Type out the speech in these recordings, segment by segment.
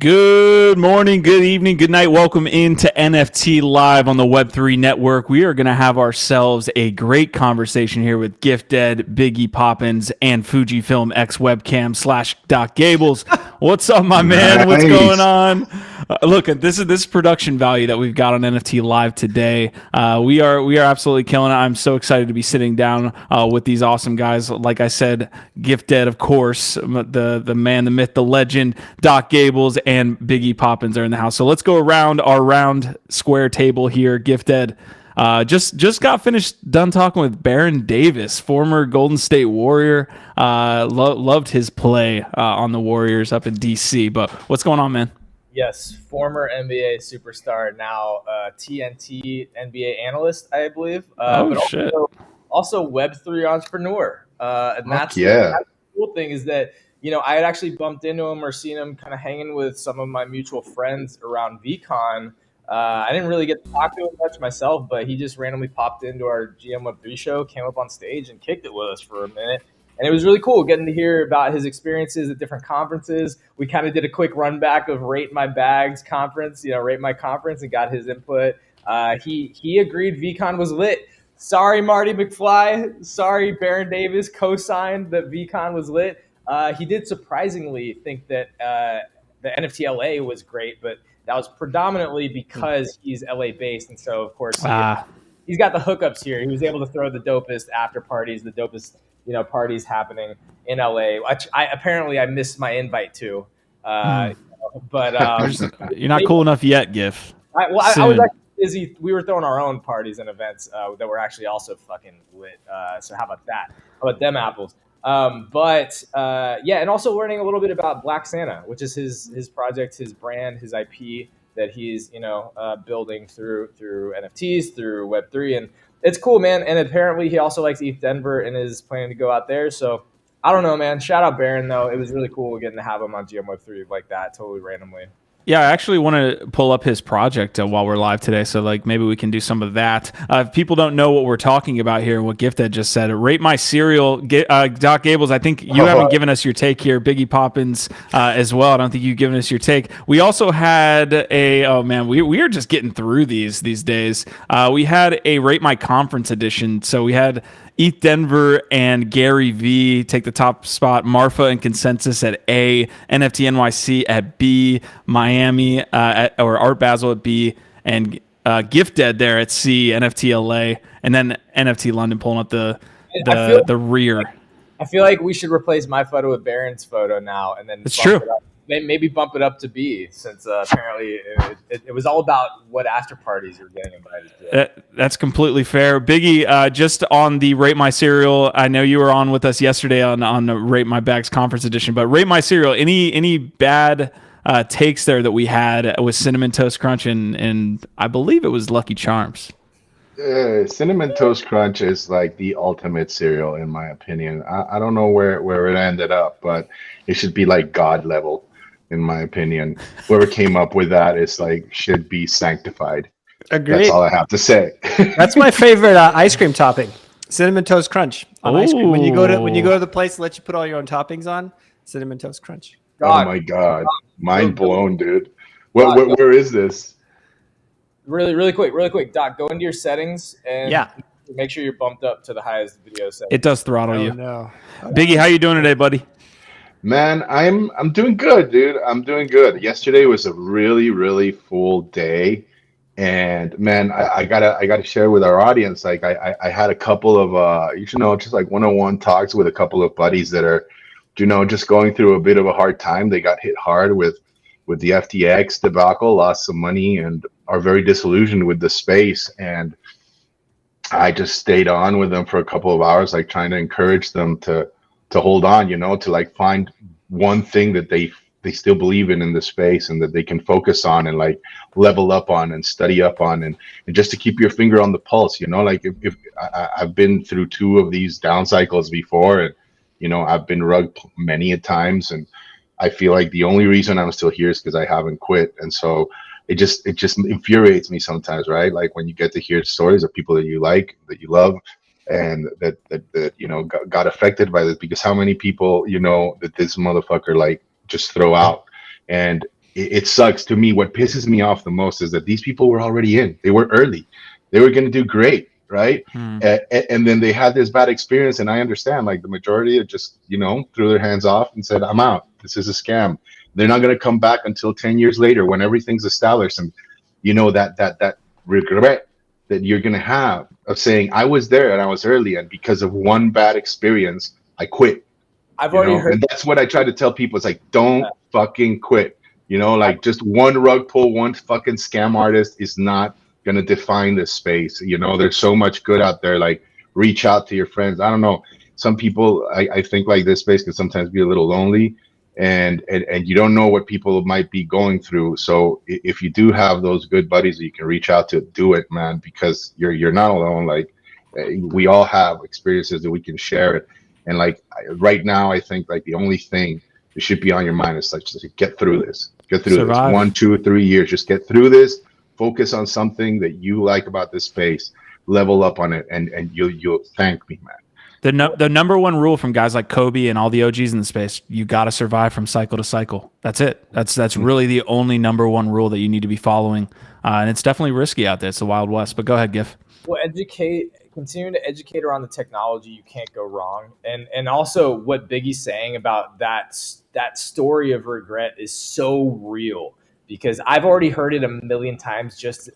Good morning, good evening, good night. Welcome into NFT Live on the Web3 Network. We are going to have ourselves a great conversation here with Gifted, Biggie Poppins, and Fujifilm X Webcam / Doc Gables. What's up, my man? What's going on? Look, this is production value that we've got on NFT Live today. We are absolutely killing it. I'm so excited to be sitting down with these awesome guys. Like I said, Gifted, of course, the man, the myth, the legend, Doc Gables, and Biggie Poppins are in the house. So let's go around our round square table here. Gifted, just got finished done talking with Baron Davis, former Golden State Warrior. Loved his play on the Warriors up in DC. But what's going on, man? Yes, former NBA superstar, now TNT NBA analyst, I believe. But shit! Also Web3 entrepreneur. And that's the cool thing is that, I had actually bumped into him or seen him kind of hanging with some of my mutual friends around VCon. I didn't really get to talk to him much myself, but he just randomly popped into our GM Web3 show, came up on stage and kicked it with us for a minute. And it was really cool getting to hear about his experiences at different conferences. We kind of did a quick run back of Rate My Bags conference, Rate My Conference, and got his input. He agreed VCon was lit. Sorry, Marty McFly. Sorry, Baron Davis co-signed that VCon was lit. He did surprisingly think that the NFT LA was great, but that was predominantly because he's LA based. And so, of course, he's got the hookups here. He was able to throw the dopest after parties, the dopest parties happening in LA. Which I missed my invite to. But you're not cool enough yet, Gif. I was actually busy. We were throwing our own parties and events that were actually also fucking lit. So how about that? How about them apples? And also learning a little bit about Black Santa, which is his project, his brand, his IP that he's building through NFTs, through Web3, and it's cool, man. And apparently he also likes ETH Denver and is planning to go out there. So I don't know, man. Shout out Baron though. It was really cool getting to have him on GM Web3 like that, totally randomly. Yeah, I actually want to pull up his project while we're live today, so maybe we can do some of that. If people don't know what we're talking about here and what Gifted just said, Rate My Cereal, Doc Gables, I think you haven't given us your take here. Biggie Poppins as well. I don't think you've given us your take. We also had we are just getting through these days. We had a Rate My Conference edition, so we had ETH Denver and Gary V take the top spot. Marfa and Consensus at A, NFT NYC at B, Miami or Art Basel at B, and Gifted there at C, NFT LA, and then NFT London pulling up the rear. I feel like we should replace my photo with Baron's photo now, and then it's true. Maybe bump it up to B, since apparently it was all about what after parties you're getting invited to. That's completely fair. Biggie, just on the Rate My Cereal, I know you were on with us yesterday on the Rate My Bags Conference Edition, but Rate My Cereal, any bad takes there that we had with Cinnamon Toast Crunch and I believe it was Lucky Charms? Cinnamon Toast Crunch is like the ultimate cereal in my opinion. I don't know where it ended up, but it should be like God level. In my opinion, whoever came up with that is should be sanctified. Agreed. That's all I have to say. That's my favorite ice cream topping: Cinnamon Toast Crunch on ice cream. When you go to the place, let you put all your own toppings on. Cinnamon Toast Crunch. God. Oh my God, mind blown, dude. Where is this? Really quick, Doc. Go into your settings and make sure you're bumped up to the highest video setting. It does throttle you. No. Biggie, how you doing today, buddy? Man, I'm doing good, dude. I'm doing good. Yesterday was a really, really full day, and man, I gotta share with our audience. I had a couple of just like one-on-one talks with a couple of buddies that are, just going through a bit of a hard time. They got hit hard with the FTX debacle, lost some money, and are very disillusioned with the space. And I just stayed on with them for a couple of hours, trying to encourage them to hold on, to find one thing that they still believe in the space and that they can focus on and level up on and study up on and just to keep your finger on the pulse, if I've been through 2 of these down cycles before, and I've been rugged many a times, and I feel like the only reason I'm still here is because I haven't quit. And so it just infuriates me sometimes, right? When you get to hear stories of people that you like, that you love, and that got affected by this, because how many people that this motherfucker just throw out. And it sucks to me. What pisses me off the most is that these people were already in. They were early. They were going to do great, right? And then they had this bad experience. And I understand, like the majority of just, threw their hands off and said, I'm out. This is a scam. They're not going to come back until 10 years later when everything's established. And, that regret that you're going to have of saying, I was there and I was early. And because of one bad experience, I quit. I've already heard. And that's what I try to tell people. It's like, don't fucking quit. Just one rug pull, one fucking scam artist is not going to define this space. There's so much good out there. Like, reach out to your friends. I don't know. Some people, I think like this space can sometimes be a little lonely, and you don't know what people might be going through. So if you do have those good buddies that you can reach out to, do it, man, because you're not alone. Like, we all have experiences that we can share it. And like right now, I think like the only thing that should be on your mind is like, just get through this. Get through Survive. this 1, 2, 3 years. Just get through this. Focus on something that you like about this space. Level up on it, and you'll thank me, man. The number one rule from guys like Kobe and all the OGs in the space: you got to survive from cycle to cycle. That's it. That's really the only number one rule that you need to be following. And it's definitely risky out there. It's the Wild West. But go ahead, Gif. Well, continuing to educate around the technology, you can't go wrong. And also what Biggie's saying about that story of regret is so real, because I've already heard it a million times just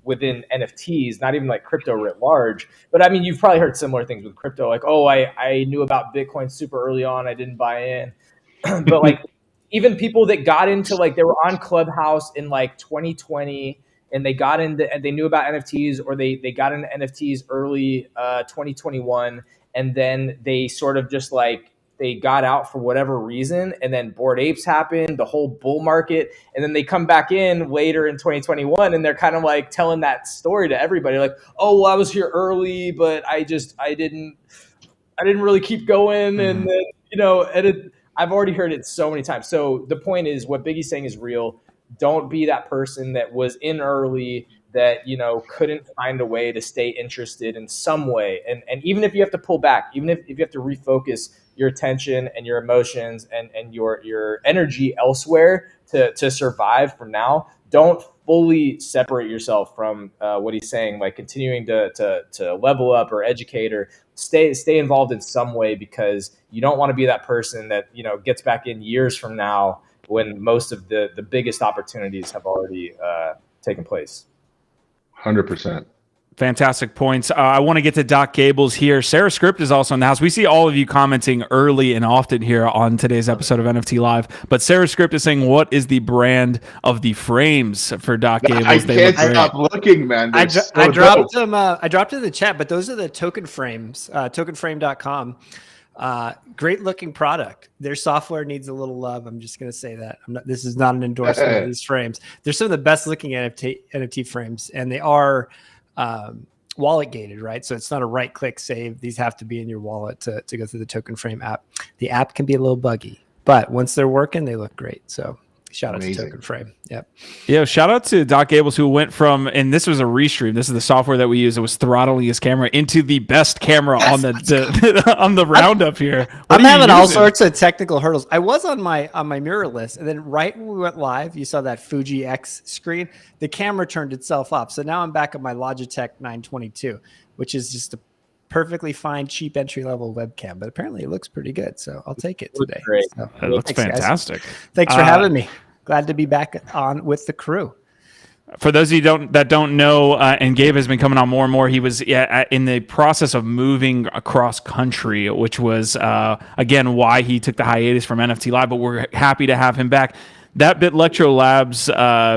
within NFTs, not even like crypto writ large. But I mean, you've probably heard similar things with crypto, like, oh, I knew about Bitcoin super early on, I didn't buy in. But like even people that got into, like, they were on Clubhouse in like 2020 and they got into, and they knew about NFTs, or they got into NFTs early 2021, and then they sort of just like, they got out for whatever reason, and then Bored Apes happened, the whole bull market, and then they come back in later in 2021, and they're kind of like telling that story to everybody, like, oh, well, I was here early, but I didn't really keep going, and then I've already heard it so many times. So the point is, what Biggie's saying is real. Don't be that person that was in early, that couldn't find a way to stay interested in some way, and even if you have to pull back, even if you have to refocus your attention and your emotions and your energy elsewhere to survive from now, don't fully separate yourself from what he's saying, like continuing to level up or educate or stay involved in some way, because you don't want to be that person that gets back in years from now when most of the biggest opportunities have already taken place. 100%. Fantastic points. I want to get to Doc Gables here. Sarah Script is also in the house. We see all of you commenting early and often here on today's episode of NFT Live. But Sarah Script is saying, what is the brand of the frames for Doc Gables? I can't stop looking, man. I dropped them. I dropped it in the chat, but those are the token frames, tokenframe.com. Great looking product. Their software needs a little love. I'm just going to say that. This is not an endorsement of these frames. They're some of the best looking NFT frames, and they are wallet gated, right? So it's not a right click save. These have to be in your wallet to go through the Token Frame app. The app can be a little buggy, but once they're working, they look great. So shout out to Token Frame. Yep. Yeah. Shout out to Doc Gables, who went from, and this was a restream. This is the software that we use. It was throttling his camera into the best camera on the on the roundup here. I'm having all sorts of technical hurdles. I was on my mirrorless, and then right when we went live, you saw that Fuji X screen. The camera turned itself off. So now I'm back on my Logitech 922, which is just a perfectly fine, cheap entry-level webcam, but apparently it looks pretty good, so I'll take it today. Great. So, that looks fantastic. Thanks for having me. Glad to be back on with the crew. For those of you that don't know, and Gabe has been coming on more and more, he was in the process of moving across country, which was, again, why he took the hiatus from NFT Live, but we're happy to have him back. That Bitlectro Labs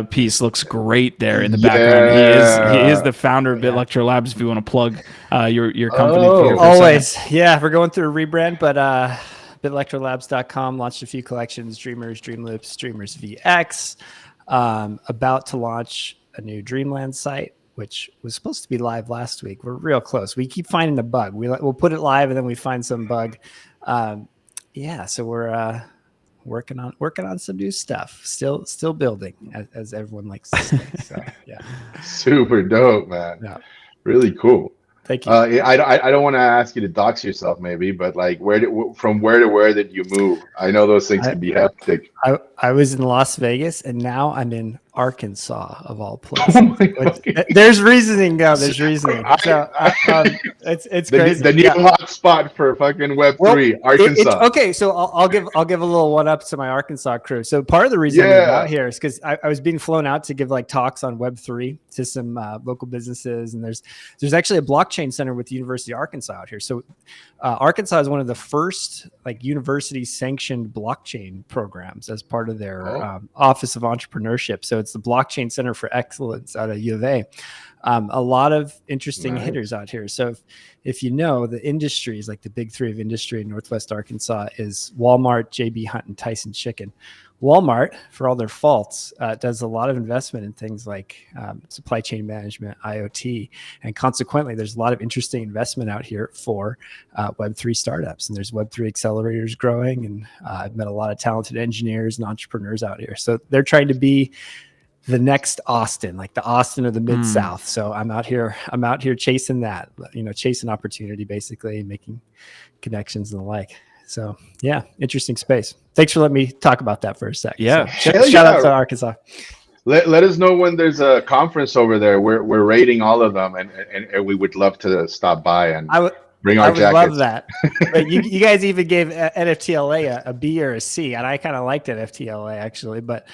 piece looks great there in the background. He is the founder of Bitlectro Labs, if you want to plug your company. Always. Yeah, we're going through a rebrand, but bitlectrolabs.com launched a few collections: Dreamers, Dreamloops, Dreamers VX. About to launch a new Dreamland site, which was supposed to be live last week. We're real close. We keep finding the bug. We'll put it live and then we find some bug. So we're working on some new stuff. Still building, as everyone likes to say. So yeah, super dope, man. Yeah. Really cool. Thank you. I don't want to ask you to dox yourself, maybe, but like, from where to where did you move? I know those things can be hectic. I was in Las Vegas, and now I'm in Arkansas, of all places. Oh my There's reasoning, though. There's reasoning. So it's crazy. The new hot spot for fucking Web3, Arkansas. Okay, so I'll give a little one up to my Arkansas crew. So part of the reason I'm out here is because I was being flown out to give like talks on Web3 to some local businesses, and there's actually a blockchain center with the University of Arkansas out here. So Arkansas is one of the first like university sanctioned blockchain programs as part of their Office of Entrepreneurship. So it's the Blockchain Center for Excellence out of U of A. A lot of interesting hitters out here. So if you know, the industries, like the big three of industry in Northwest Arkansas is Walmart, JB Hunt, and Tyson Chicken. Walmart, for all their faults, does a lot of investment in things like supply chain management, IoT, and consequently, there's a lot of interesting investment out here for Web3 startups. And there's Web3 accelerators growing, and I've met a lot of talented engineers and entrepreneurs out here. So they're trying to be the next Austin, like the Austin of the Mid-South. So I'm out here chasing that, chasing opportunity, basically, and making connections and the like. So yeah, interesting space. Thanks for letting me talk about that for a sec. Yeah. So, shout out to Arkansas. Let us know when there's a conference over there. We're rating all of them, and we would love to stop by and bring our jackets. I would love that. But you guys even gave NFTLA a B or a C, and I kind of liked NFTLA actually. But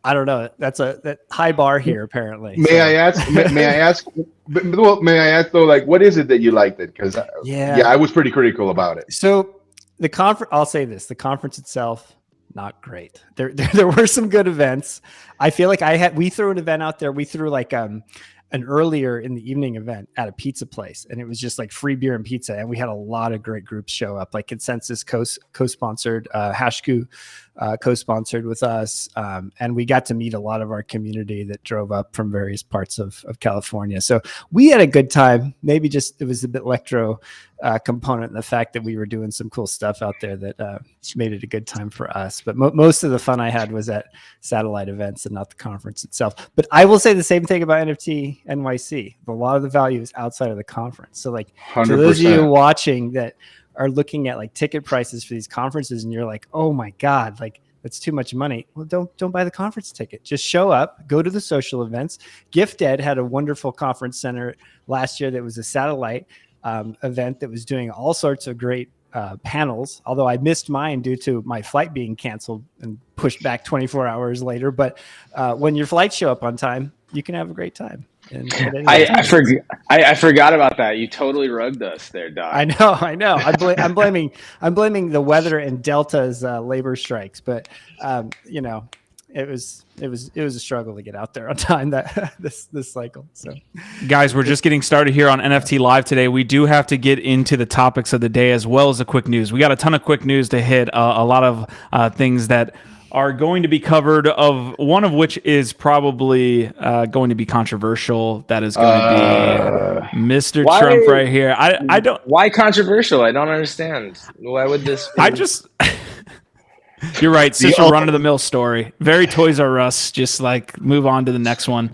I don't know. That's that high bar here, apparently. May I ask? May I ask? May I ask though? Like, what is it that you liked it? Because I was pretty critical about it. So the conference. I'll say this: the conference itself, not great. There were some good events. I feel like we threw an event out there. We threw like an earlier in the evening event at a pizza place, and it was just like free beer and pizza, and we had a lot of great groups show up, like Consensus co-sponsored, Hashku co-sponsored with us, and we got to meet a lot of our community that drove up from various parts of California. So we had a good time. Maybe just it was the Bitlectro component and the fact that we were doing some cool stuff out there that made it a good time for us. But most of the fun I had was at satellite events and not the conference itself. But I will say the same thing about NFT NYC. A lot of the value is outside of the conference. So like 100%. For those of you watching that are looking at like ticket prices for these conferences and you're like, oh my God, like that's too much money. Well, don't buy the conference ticket. Just show up, go to the social events. GiftEd had a wonderful conference center last year that was a satellite event that was doing all sorts of great panels, although I missed mine due to my flight being canceled and pushed back 24 hours later. But when your flights show up on time, you can have a great time. I forgot about that. You totally rugged us there, Doc. I know. I'm blaming the weather and Delta's labor strikes, but it was a struggle to get out there on time this cycle. So guys, we're just getting started here on NFT Live today. We do have to get into the topics of the day as well as the quick news. We got a ton of quick news to hit, a lot of things that are going to be covered, of one of which is probably going to be controversial. That is going to be Mr. Trump right here. I don't. Why controversial? I don't understand. Why would this be? You're right. Such a run-of-the-mill story. Very Toys R Us. Just like move on to the next one.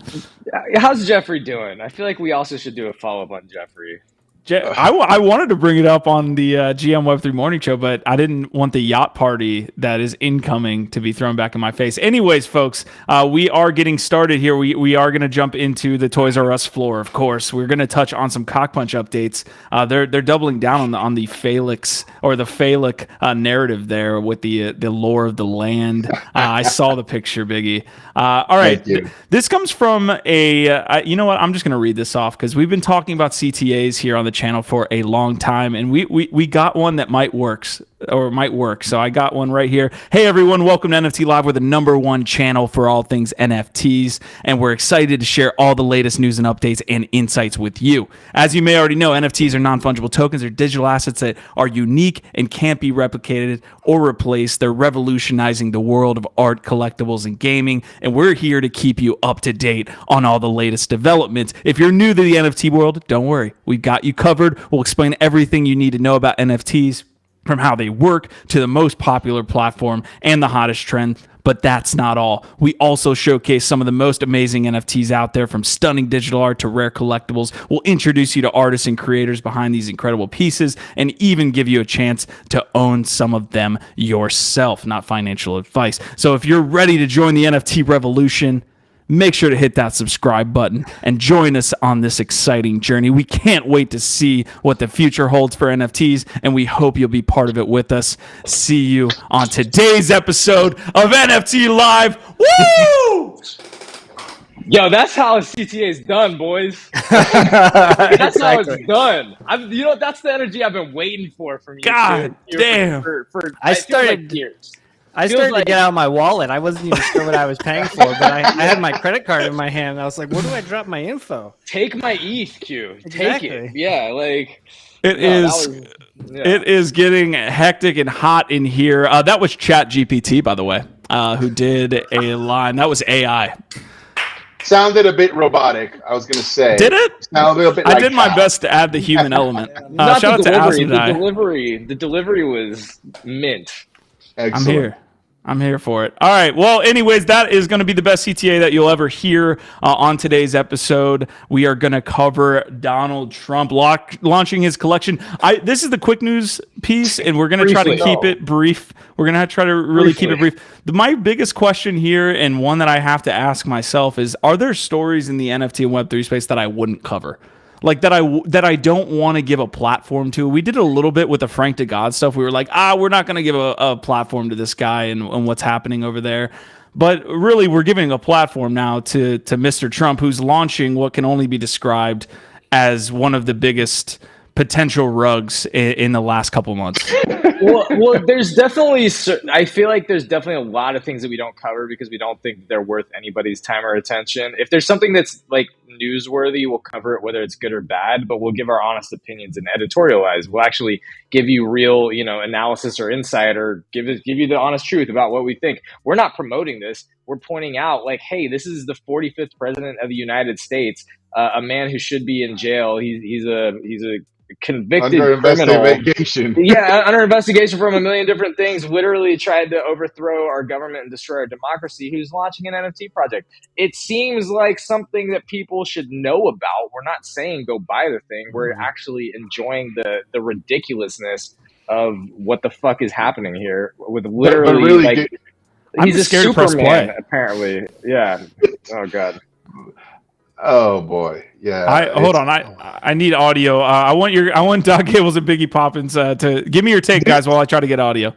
How's Jeffrey doing? I feel like we also should do a follow-up on Jeffrey. I wanted to bring it up on the GM Web3 Morning Show, but I didn't want the yacht party that is incoming to be thrown back in my face. Anyways, folks, we are getting started here. We are going to jump into the Toys R Us floor, of course. We're going to touch on some CockPunch updates. They're doubling down on the Phalix or the phallic narrative there with the lore of the land. I saw the picture, Biggie. All right. This comes from you know what? I'm just going to read this off because we've been talking about CTAs here on the channel for a long time, and we got one that might work. So I got one right here. Hey everyone, welcome to NFT Live. We're the #1 channel for all things NFTs, and we're excited to share all the latest news and updates and insights with you. As you may already know, NFTs are non-fungible tokens. They're digital assets that are unique and can't be replicated or replaced. They're revolutionizing the world of art, collectibles, and gaming, and we're here to keep you up to date on all the latest developments. If you're new to the NFT world, don't worry. We've got you covered. We'll explain everything you need to know about NFTs, from how they work to the most popular platform and the hottest trend. But that's not all. We also showcase some of the most amazing NFTs out there, from stunning digital art to rare collectibles. We'll introduce you to artists and creators behind these incredible pieces, and even give you a chance to own some of them yourself. Not financial advice. So if you're ready to join the NFT revolution, make sure to hit that subscribe button and join us on this exciting journey. We can't wait to see what the future holds for NFTs, and we hope you'll be part of it with us. See you on today's episode of NFT Live. Woo! Yo, that's how a CTA is done, boys. That's how it's done. That's the energy I've been waiting for from you. God damn. I started years. I started to get out my wallet. I wasn't even sure what I was paying for, but I had my credit card in my hand. I was like, where do I drop my info? Take my ETH, Q. Exactly. Take it. Yeah, like... It is getting hectic and hot in here. That was ChatGPT, by the way, who did a line. That was AI. Sounded a bit robotic, I was going to say. Did it? Sounded a bit I like did my best to add the human element. Not Shout out to Aspen. The delivery was mint. Excellent. I'm here for it. All right. Well, anyways, that is going to be the best CTA that you'll ever hear on today's episode. We are going to cover Donald Trump launching his collection. This is the quick news piece, and we're going to try to keep it brief. We're going to try to really keep it brief. My biggest question here, and one that I have to ask myself, is: are there stories in the NFT and Web3 space that I wouldn't cover? Like that I don't want to give a platform to. We did a little bit with the Frank to God stuff. We were like, we're not going to give a platform to this guy and what's happening over there. But really, we're giving a platform now to Mr. Trump, who's launching what can only be described as one of the biggest potential rugs in the last couple months. well, there's definitely, I feel like there's definitely a lot of things that we don't cover because we don't think they're worth anybody's time or attention. If there's something that's like newsworthy, we'll cover it, whether it's good or bad, but we'll give our honest opinions and editorialize. We'll actually give you real, analysis or insight, or give you the honest truth about what we think. We're not promoting this. We're pointing out, like, hey, this is the 45th president of the United States, a man who should be in jail. He's a convicted criminal. Under investigation from a million different things, literally tried to overthrow our government and destroy our democracy, who's launching an NFT project. It seems like something that people should know about. We're not saying go buy the thing. We're actually enjoying the ridiculousness of what the fuck is happening here with literally he's a Superman, apparently. Yeah. Oh God. Oh boy, yeah. Hold on. I need audio. I want Doc Gables and Biggie Poppins to give me your take, guys, while I try to get audio.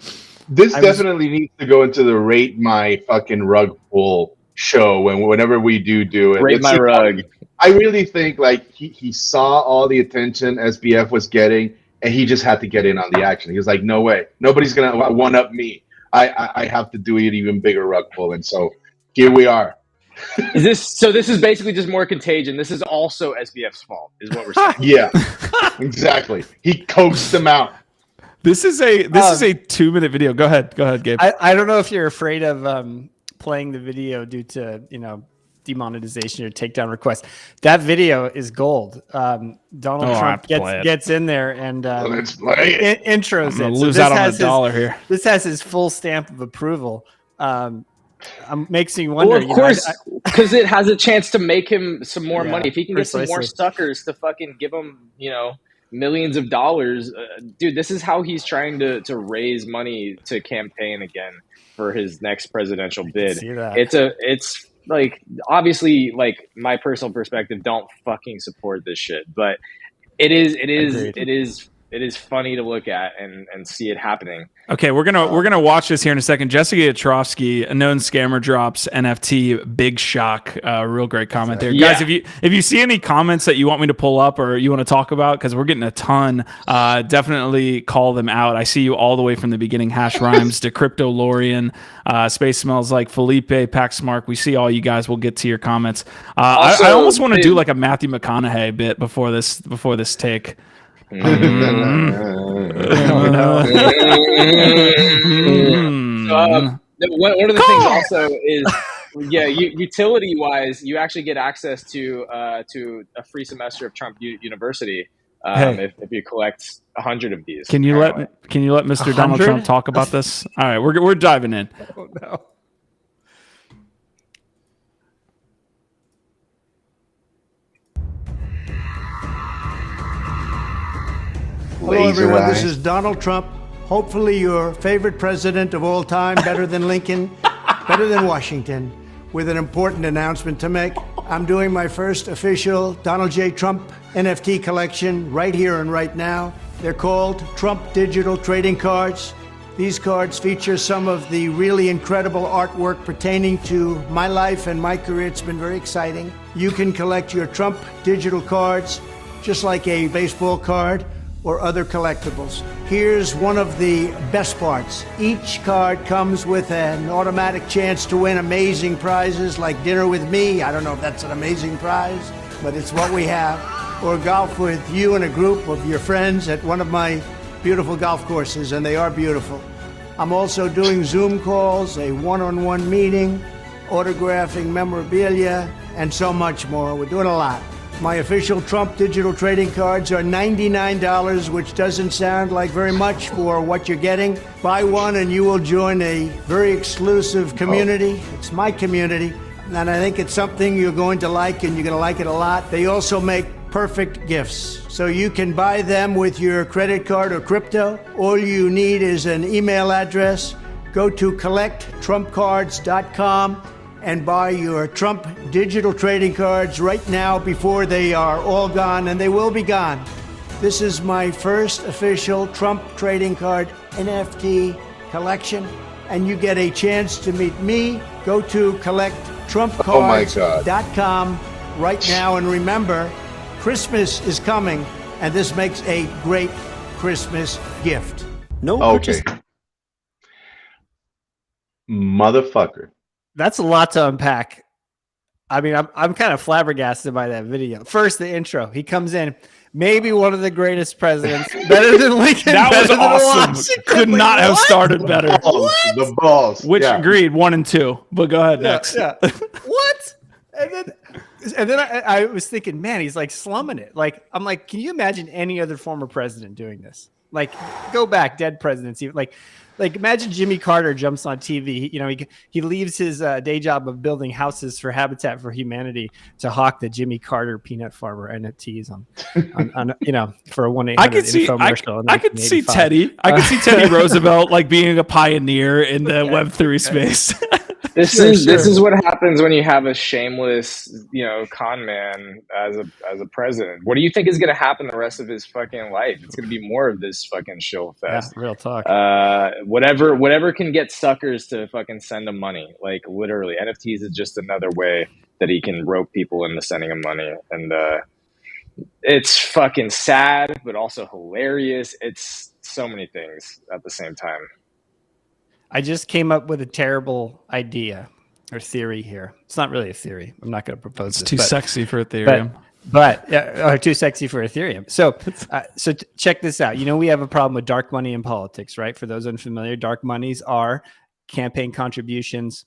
This definitely needs to go into the Rate My Fucking Rug Pull show whenever we do it. Rate My Rug. I really think like he saw all the attention SBF was getting, and he just had to get in on the action. He was like, no way, nobody's gonna one up me. I have to do an even bigger rug pull, and so here we are. This is basically just more contagion. This is also SBF's fault, is what we're saying. Yeah, exactly. He coaxed them out. This is a 2-minute video. Go ahead, Gabe. I don't know if you're afraid of playing the video due to demonetization or takedown requests. That video is gold. Donald Trump gets in there and let's play it. Intros it. Lose out on $1 here. This has his full stamp of approval. Makes me wonder. Well, of course, because it has a chance to make him some more money. If he can get some more suckers to fucking give him, millions of dollars, dude, this is how he's trying to raise money to campaign again for his next presidential bid. It's like, obviously, like, my personal perspective, don't fucking support this shit, but it is funny to look at and see it happening. Okay, we're gonna watch this here in a second. Jessica Yatrovsky, a known scammer, drops NFT. Big shock. Real great comment there, guys. If you see any comments that you want me to pull up or you want to talk about, because we're getting a ton, definitely call them out. I see you all the way from the beginning. Hash Rhymes to Crypto Lorian, Space Smells Like Felipe, Paxmark. We see all you guys. We'll get to your comments. I almost want to do like a Matthew McConaughey bit before this take. One of the things also is, utility wise, you actually get access to a free semester of Trump University if you collect 100 of these. Can you let Mr. 100? Donald Trump talk about this? All right, we're diving in. Oh no. Hello, everyone. This is Donald Trump. Hopefully your favorite president of all time, better than Lincoln, better than Washington, with an important announcement to make. I'm doing my first official Donald J. Trump NFT collection right here and right now. They're called Trump Digital Trading Cards. These cards feature some of the really incredible artwork pertaining to my life and my career. It's been very exciting. You can collect your Trump digital cards just like a baseball card or other collectibles. Here's one of the best parts. Each card comes with an automatic chance to win amazing prizes like dinner with me. I don't know if that's an amazing prize, but it's what we have. Or golf with you and a group of your friends at one of my beautiful golf courses, and they are beautiful. I'm also doing Zoom calls, a one-on-one meeting, autographing memorabilia, and so much more. We're doing a lot. My official Trump digital trading cards are $99, which doesn't sound like very much for what you're getting. Buy one and you will join a very exclusive community. It's my community, and I think it's something you're going to like, and you're going to like it a lot. They also make perfect gifts. So you can buy them with your credit card or crypto. All you need is an email address. Go to collecttrumpcards.com and buy your Trump digital trading cards right now before they are all gone, and they will be gone. This is my first official Trump trading card NFT collection, and you get a chance to meet me. Go to collecttrumpcards.com right now, and remember, Christmas is coming, and this makes a great Christmas gift. Okay. Motherfucker. That's a lot to unpack. I mean, I'm kind of flabbergasted by that video. First, the intro. He comes in, maybe one of the greatest presidents, better than Lincoln. That was awesome. Could Like, not have started better. The balls. Which agreed, 1 and 2. But go ahead next. Yeah. What? And then I was thinking, man, he's like slumming it. Like, I'm like, can you imagine any other former president doing this? Like, go back, dead presidents. Like imagine Jimmy Carter jumps on TV. You know, he leaves his day job of building houses for Habitat for Humanity to hawk the Jimmy Carter peanut farmer NFTs on you know, for a 1-800 infomercial. I could see Teddy. I could see Teddy Roosevelt like being a pioneer in the Web3 space. This is what happens when you have a shameless, you know, con man as a president. What do you think is going to happen the rest of his fucking life? It's going to be more of this fucking shill fest. Yeah, real talk. Whatever can get suckers to fucking send him money. Like literally, NFTs is just another way that he can rope people into sending him money, and it's fucking sad, but also hilarious. It's so many things at the same time. I just came up with a terrible idea or theory here. It's not really a theory. I'm not going to propose it's too sexy for Ethereum. But too sexy for Ethereum. So check this out. You know, we have a problem with dark money in politics, right? For those unfamiliar, dark monies are campaign contributions,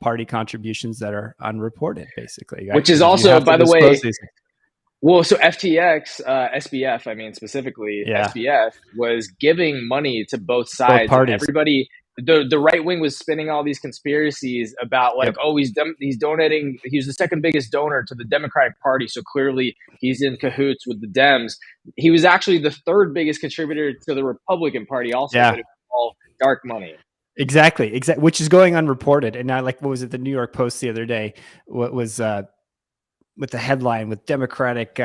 party contributions that are unreported, basically. Right? Which is also, by the way, well, so FTX, SBF, I mean, specifically, SBF was giving money to both sides. Both and everybody, the right wing was spinning all these conspiracies about like, he's donating. He's the second biggest donor to the Democratic Party. So clearly he's in cahoots with the Dems. He was actually the third biggest contributor to the Republican Party also. But it was all dark money. Exactly. Which is going unreported. And now, like, what was it? The New York Post the other day, what was, with the headline with Democratic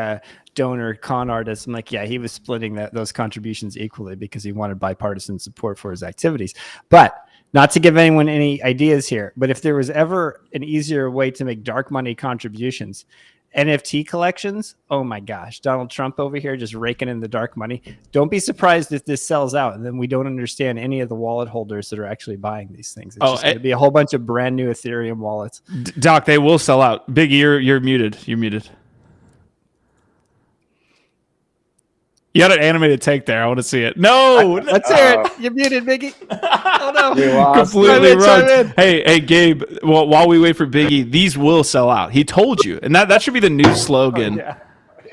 donor con artist. I'm like, yeah, he was splitting those contributions equally because he wanted bipartisan support for his activities. But not to give anyone any ideas here, but if there was ever an easier way to make dark money contributions, NFT collections, oh my gosh, Donald Trump over here just raking in the dark money. Don't be surprised if this sells out and then we don't understand any of the wallet holders that are actually buying these things. It's just going to be a whole bunch of brand new Ethereum wallets. Doc, they will sell out. Biggie, you're muted. You're muted. You had an animated take there. I want to see it. No, let's hear it. You're muted, Biggie. Oh no, completely wrong. Hey, Gabe. Well, while we wait for Biggie, these will sell out. He told you, and that should be the new slogan.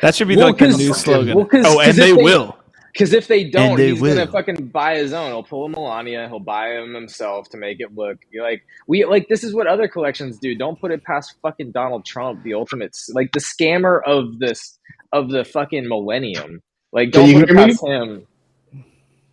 That should be the new slogan. And they will. Because if they don't, he's gonna fucking buy his own. He'll pull a Melania. He'll buy them himself to make it look like this is what other collections do. Don't put it past fucking Donald Trump, the ultimate, like the scammer of the fucking millennium. Like, Can don't you put it hear me? past him.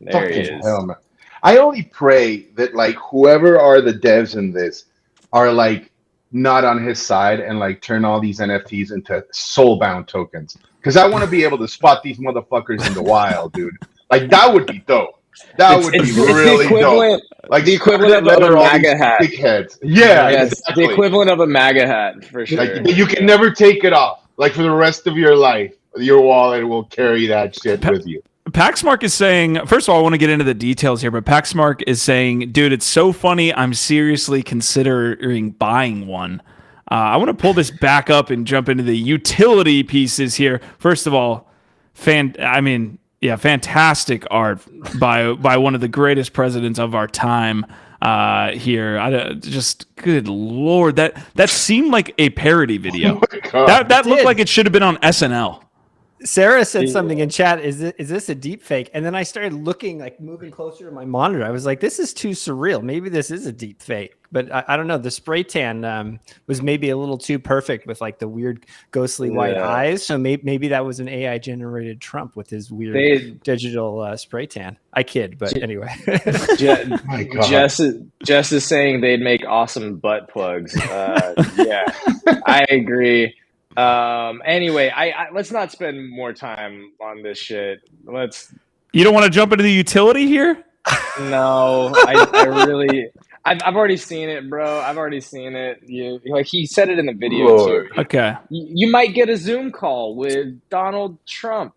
There he Fucking is. hell, man. I only pray that like whoever are the devs in this are like not on his side and like turn all these NFTs into soulbound tokens. Because I want to be able to spot these motherfuckers in the wild, dude. Like that would be dope. That would be It's the really equivalent, dope. Like the equivalent scarlet of a leather, all these MAGA hat. dickheads. Yeah, Yeah, it's the exactly. equivalent of a MAGA hat for sure. Like you can never take it off. Like for the rest of your life, your wallet will carry that shit with you. Paxmark is saying, first of all, I want to get into the details here, but Paxmark is saying, dude, it's so funny. I'm seriously considering buying one. I want to pull this back up and jump into the utility pieces here. First of all, fantastic art by one of the greatest presidents of our time here. Just good Lord, that seemed like a parody video. Oh that looked like it should have been on SNL. Sarah said something in chat. Is this a deep fake? And then I started looking, like moving closer to my monitor. I was like, this is too surreal. Maybe this is a deep fake. But I don't know. The spray tan was maybe a little too perfect with like the weird ghostly white eyes. So maybe that was an AI generated Trump with his weird digital spray tan. I kid, but anyway. Jess is saying they'd make awesome butt plugs. Yeah, I agree. Anyway, I let's not spend more time on this shit. You don't want to jump into the utility here? No, I've already seen it, bro. I've already seen it. He said it in the video too. Okay. You might get a Zoom call with Donald Trump.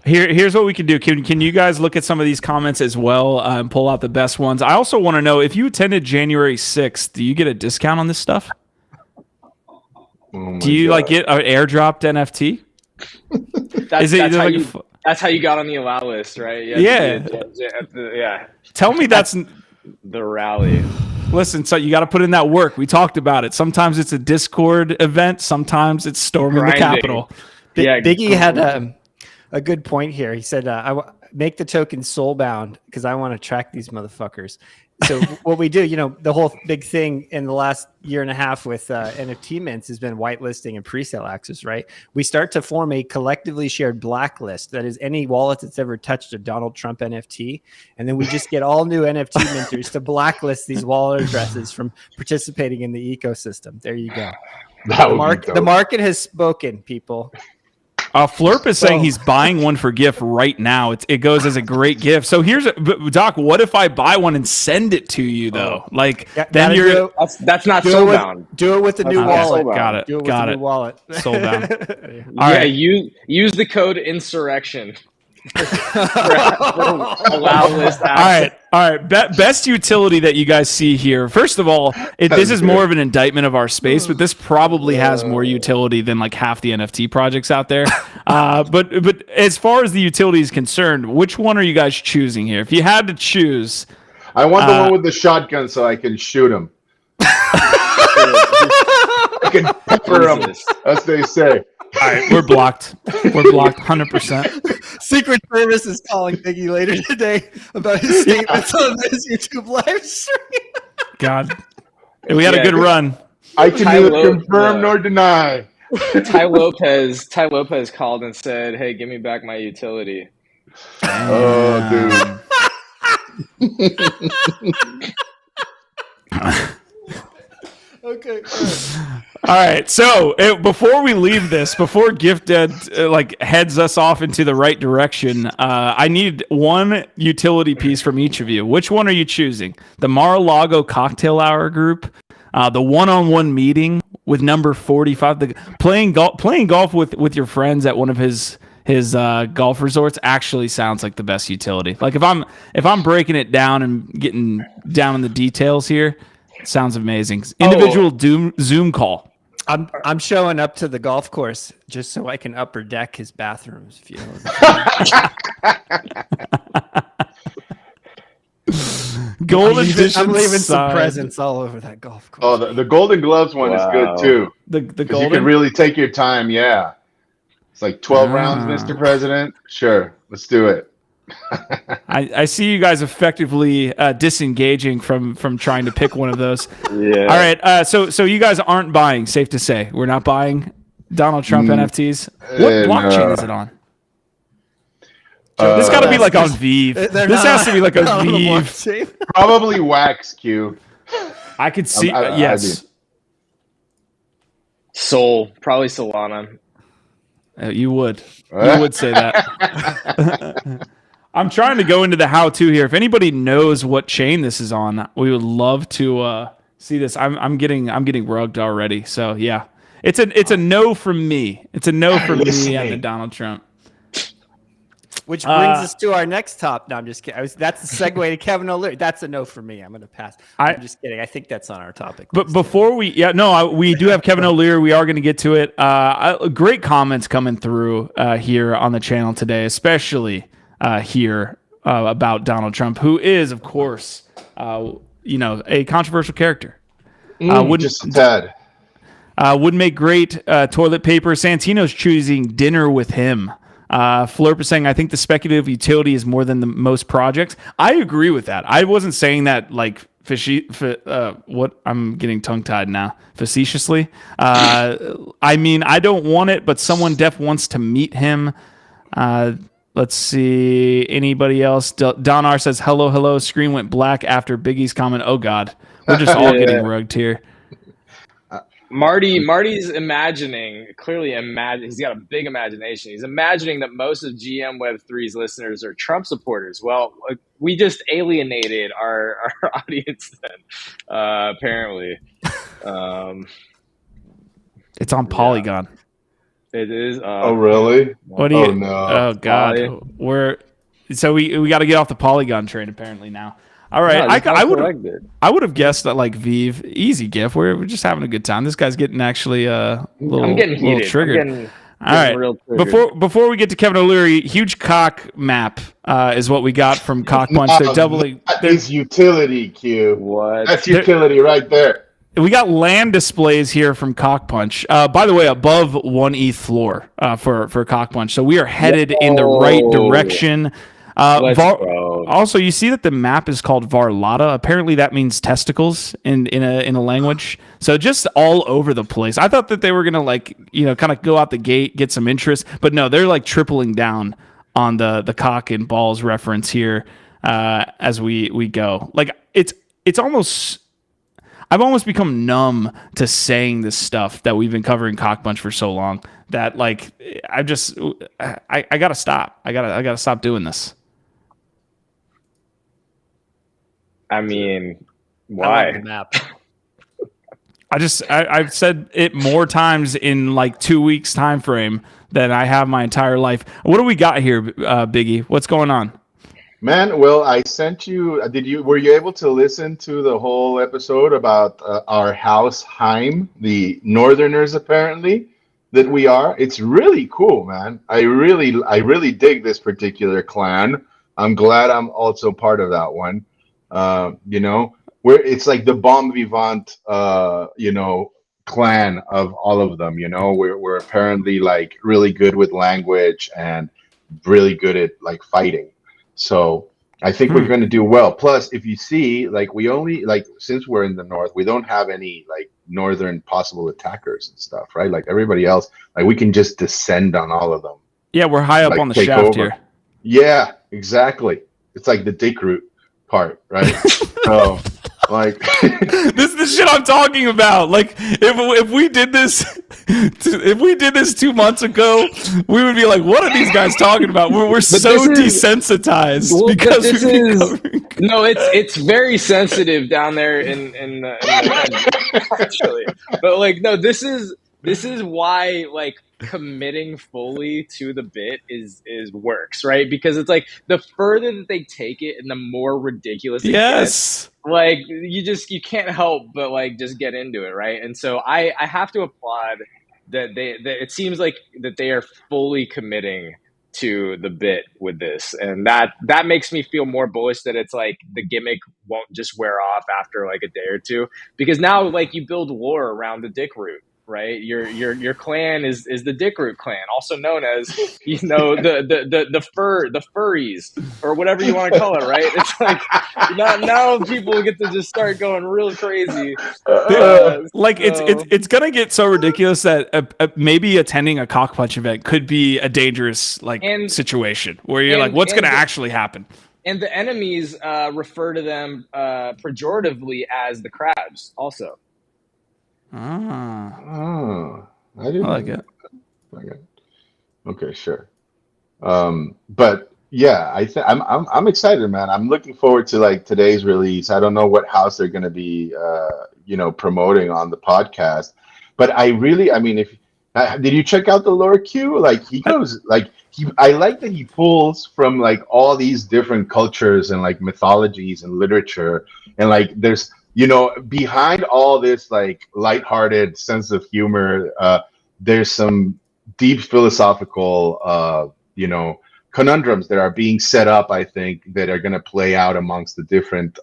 Here's what we can do. Can you guys look at some of these comments as well and pull out the best ones? I also want to know, if you attended January 6th, do you get a discount on this stuff? Do you like get an airdropped NFT? That's how you got on the allow list, right? Yeah. Tell me that's the rally. Listen, so you got to put in that work. We talked about it. Sometimes it's a Discord event. Sometimes it's storming the Capitol. Biggie had a good point here. He said, make the token soulbound because I want to track these motherfuckers. So what we do, the whole big thing in the last year and a half with NFT mints has been whitelisting and presale access, right? We start to form a collectively shared blacklist. That is any wallet that's ever touched a Donald Trump NFT. And then we just get all new NFT minters to blacklist these wallet addresses from participating in the ecosystem. There you go. The market has spoken, people. Flurp is saying he's buying one for gift right now. It goes as a great gift. So Doc, what if I buy one and send it to you though? Then you're that's not soulbound. Do it with the new wallet. Got it. Do it with the new wallet. Soulbound. Yeah, use the code insurrection. Allow list access. All right. Best utility that you guys see here. First of all, this is more of an indictment of our space, but this probably has more utility than like half the NFT projects out there. But as far as the utility is concerned, which one are you guys choosing here? If you had to choose, I want the one with the shotgun so I can shoot him. I can pepper him, as they say. All right, we're blocked. We're blocked 100%. Secret Service is calling Biggie later today about his statements on this YouTube live stream. God. We had a good run. I can neither confirm nor deny. Ty Lopez called and said, "Hey, give me back my utility." Oh, dude. Okay. All right. So before we leave this, before Gift Dead heads us off into the right direction, I need one utility piece from each of you. Which one are you choosing? The Mar-a-Lago Cocktail Hour group, the one-on-one meeting with number 45, the playing golf with your friends at one of his golf resorts actually sounds like the best utility. Like if I'm breaking it down and getting down in the details here. Sounds amazing. Individual Zoom call. I'm showing up to the golf course just so I can upper deck his bathrooms. If you Gold edition. I'm leaving some presents all over that golf course. Oh, the Golden Gloves one is good too. The golden. You can really take your time. Yeah, it's like 12 rounds, Mr. President. Sure, let's do it. I see you guys effectively disengaging from trying to pick one of those. Yeah. All right. So you guys aren't buying. Safe to say, we're not buying Donald Trump NFTs. What blockchain is it on? This got to be like on Vive. This has to be like a Vive. Probably Wax, Q. I could see. Yes. Sol, probably Solana. You would say that. I'm trying to go into the how-to here. If anybody knows what chain this is on, we would love to see this. I'm getting rugged already. So yeah, it's a no from me. It's a no from me on the Donald Trump. Which brings us to our next top. No, I'm just kidding. That's the segue to Kevin O'Leary. That's a no for me. I'm going to pass. I'm just kidding. I think that's on our topic. But before we do have Kevin O'Leary. We are going to get to it. Great comments coming through here on the channel today, especially here about Donald Trump, who is, of course, a controversial character. Just a tad. Would make great toilet paper. Santino's choosing dinner with him. Flurp is saying, I think the speculative utility is more than the most projects. I agree with that. I wasn't saying that like I'm getting tongue tied now. Facetiously. I mean, I don't want it, but someone wants to meet him. Let's see. Anybody else? Don R says, hello. Screen went black after Biggie's comment. Oh God. We're just all getting rugged here. Marty's imagining, he's got a big imagination. He's imagining that most of GM Web3's listeners are Trump supporters. Well, we just alienated our audience then, apparently. It's on Polygon. It is. Oh, really? What do you? Oh, no. Oh, God. We got to get off the Polygon train apparently now. All right, no, I would have guessed that like Vive, easy gift. We're just having a good time. This guy's getting actually a little triggered. All right, real before we get to Kevin O'Leary, huge cock map is what we got from CockPunch. They're doubling. That is utility, Q. What? That's utility right there. We got land displays here from CockPunch. By the way, above 1 ETH floor for CockPunch. So we are headed in the right direction. Also, you see that the map is called Varlata. Apparently, that means testicles in a language. So just all over the place. I thought that they were gonna kind of go out the gate, get some interest, but no, they're like tripling down on the cock and balls reference here as we go. Like it's almost. I've almost become numb to saying this stuff that we've been covering CockPunch for so long that like I gotta stop. I gotta stop doing this. I mean, why? I love the map. I've said it more times in like 2 weeks time frame than I have my entire life. What do we got here, Biggie? What's going on? Man, well, I sent you. Were you able to listen to the whole episode about our house Heim, the Northerners apparently that we are? It's really cool, man. I really dig this particular clan. I'm glad I'm also part of that one. Where it's like the bon vivant, clan of all of them. We're apparently like really good with language and really good at like fighting. So I think we're going to do well. Plus, if you see, like we only since we're in the north, we don't have any like northern possible attackers and stuff, right? Like everybody else, like we can just descend on all of them. Yeah, we're high up on the shaft over. Here. Yeah, exactly. It's like the dick root part, right? So like this is the shit I'm talking about. Like if we did this 2 months ago, we would be like, what are these guys talking about? We're so desensitized because it's very sensitive down there in the actually. But like no, this is why like committing fully to the bit is works, right? Because it's like the further that they take it and the more ridiculous it gets, like you can't help but like just get into it, right? And so I have to applaud that it seems like that they are fully committing to the bit with this, and that makes me feel more bullish that it's like the gimmick won't just wear off after like a day or two, because now like you build lore around the dick root, right? Your clan is the Dickroot clan, also known as the furries or whatever you want to call it, right? It's like now people get to just start going real crazy. It's gonna get so ridiculous that maybe attending a CockPunch event could be a dangerous situation where you're like, what's gonna actually happen? And the enemies refer to them pejoratively as the crabs, also. I didn't like it. Okay, sure. But yeah, I'm excited, man. I'm looking forward to today's release. I don't know what house they're going to be, promoting on the podcast, but I mean, if did you check out the lore queue? Like he goes, I like that he pulls from all these different cultures and mythologies and literature, and there's behind all this lighthearted sense of humor, there's some deep philosophical conundrums that are being set up, I think, that are going to play out amongst the different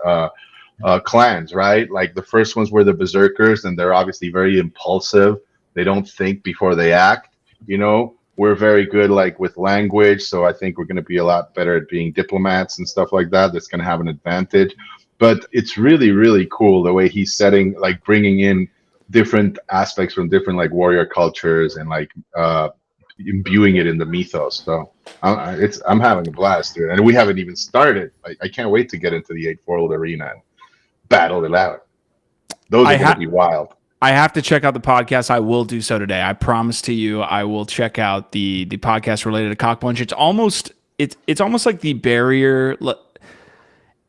clans, right? Like the first ones were the berserkers, and they're obviously very impulsive. They don't think before they act. We're very good with language, so I think we're going to be a lot better at being diplomats and stuff like that. That's going to have an advantage. But it's really, really cool the way he's setting, bringing in different aspects from different warrior cultures and imbuing it in the mythos. So I'm having a blast, dude. And we haven't even started. I can't wait to get into the 8-World Arena and battle it out. Those are going to be wild. I have to check out the podcast. I will do so today. I promise to you, I will check out the podcast related to CockPunch. It's almost like the barrier.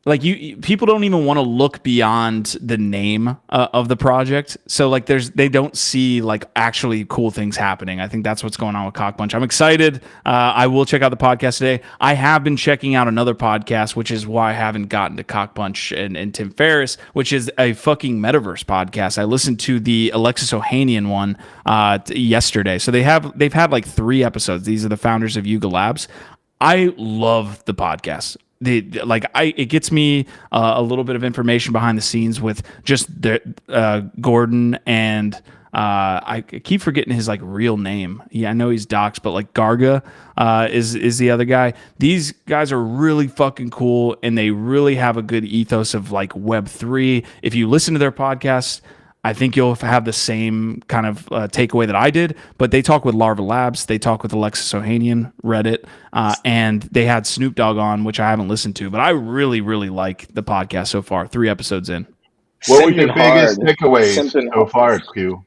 People don't even want to look beyond the name of the project. So they don't see actually cool things happening. I think that's what's going on with CockPunch. I'm excited. I will check out the podcast today. I have been checking out another podcast, which is why I haven't gotten to CockPunch and Tim Ferriss, which is a fucking metaverse podcast. I listened to the Alexis Ohanian one yesterday. So they've had 3 episodes. These are the founders of Yuga Labs. I love the podcast. It gets me a little bit of information behind the scenes with just Gordon and I keep forgetting his like real name. Yeah, I know he's doxxed, but like Garga is the other guy. These guys are really fucking cool, and they really have a good ethos of like Web3. If you listen to their podcast, I think you'll have the same kind of takeaway that I did. But they talk with Larva Labs, they talk with Alexis Ohanian, Reddit, and they had Snoop Dogg on, which I haven't listened to, but I really, really like the podcast so far. 3 episodes in. What were your biggest takeaways so far, Q?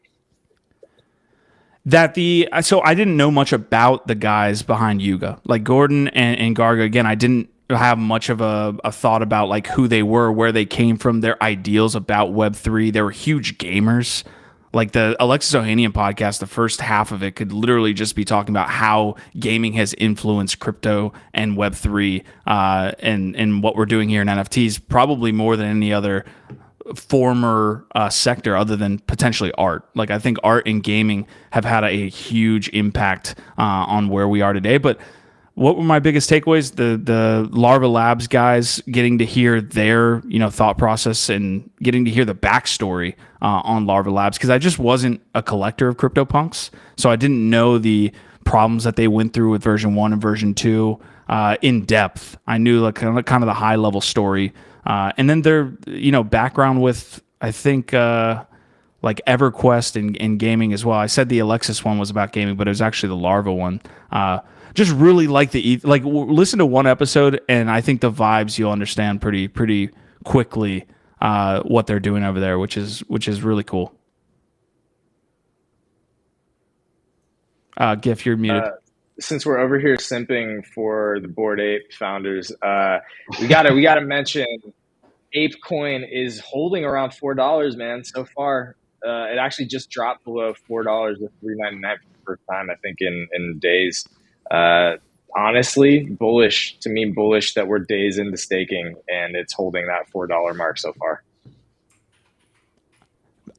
So I didn't know much about the guys behind Yuga, like Gordon and Garga. Again, I didn't have much of a thought about like who they were, where they came from, their ideals about Web3. They were huge gamers. Like the Alexis Ohanian podcast, the first half of it could literally just be talking about how gaming has influenced crypto and Web3 and what we're doing here in NFTs, probably more than any other former sector other than potentially art. Like I think art and gaming have had a huge impact on where we are today. But what were my biggest takeaways? The Larva Labs guys, getting to hear their thought process and getting to hear the backstory on Larva Labs, because I just wasn't a collector of CryptoPunks, so I didn't know the problems that they went through with version 1 and version 2 in depth. I knew like kind of the high level story. And then their, background with, I think, like EverQuest and gaming as well. I said the Alexis one was about gaming, but it was actually the Larva one. Just really like listen to one episode, and I think the vibes you'll understand pretty quickly what they're doing over there, which is really cool. Gif, you're muted. Since we're over here simping for the Bored Ape founders, we gotta mention ApeCoin is holding around $4, man. So far, it actually just dropped below $4 with $3.99 for the first time, I think, in days. Honestly, bullish that we're days into staking and it's holding that $4 mark so far.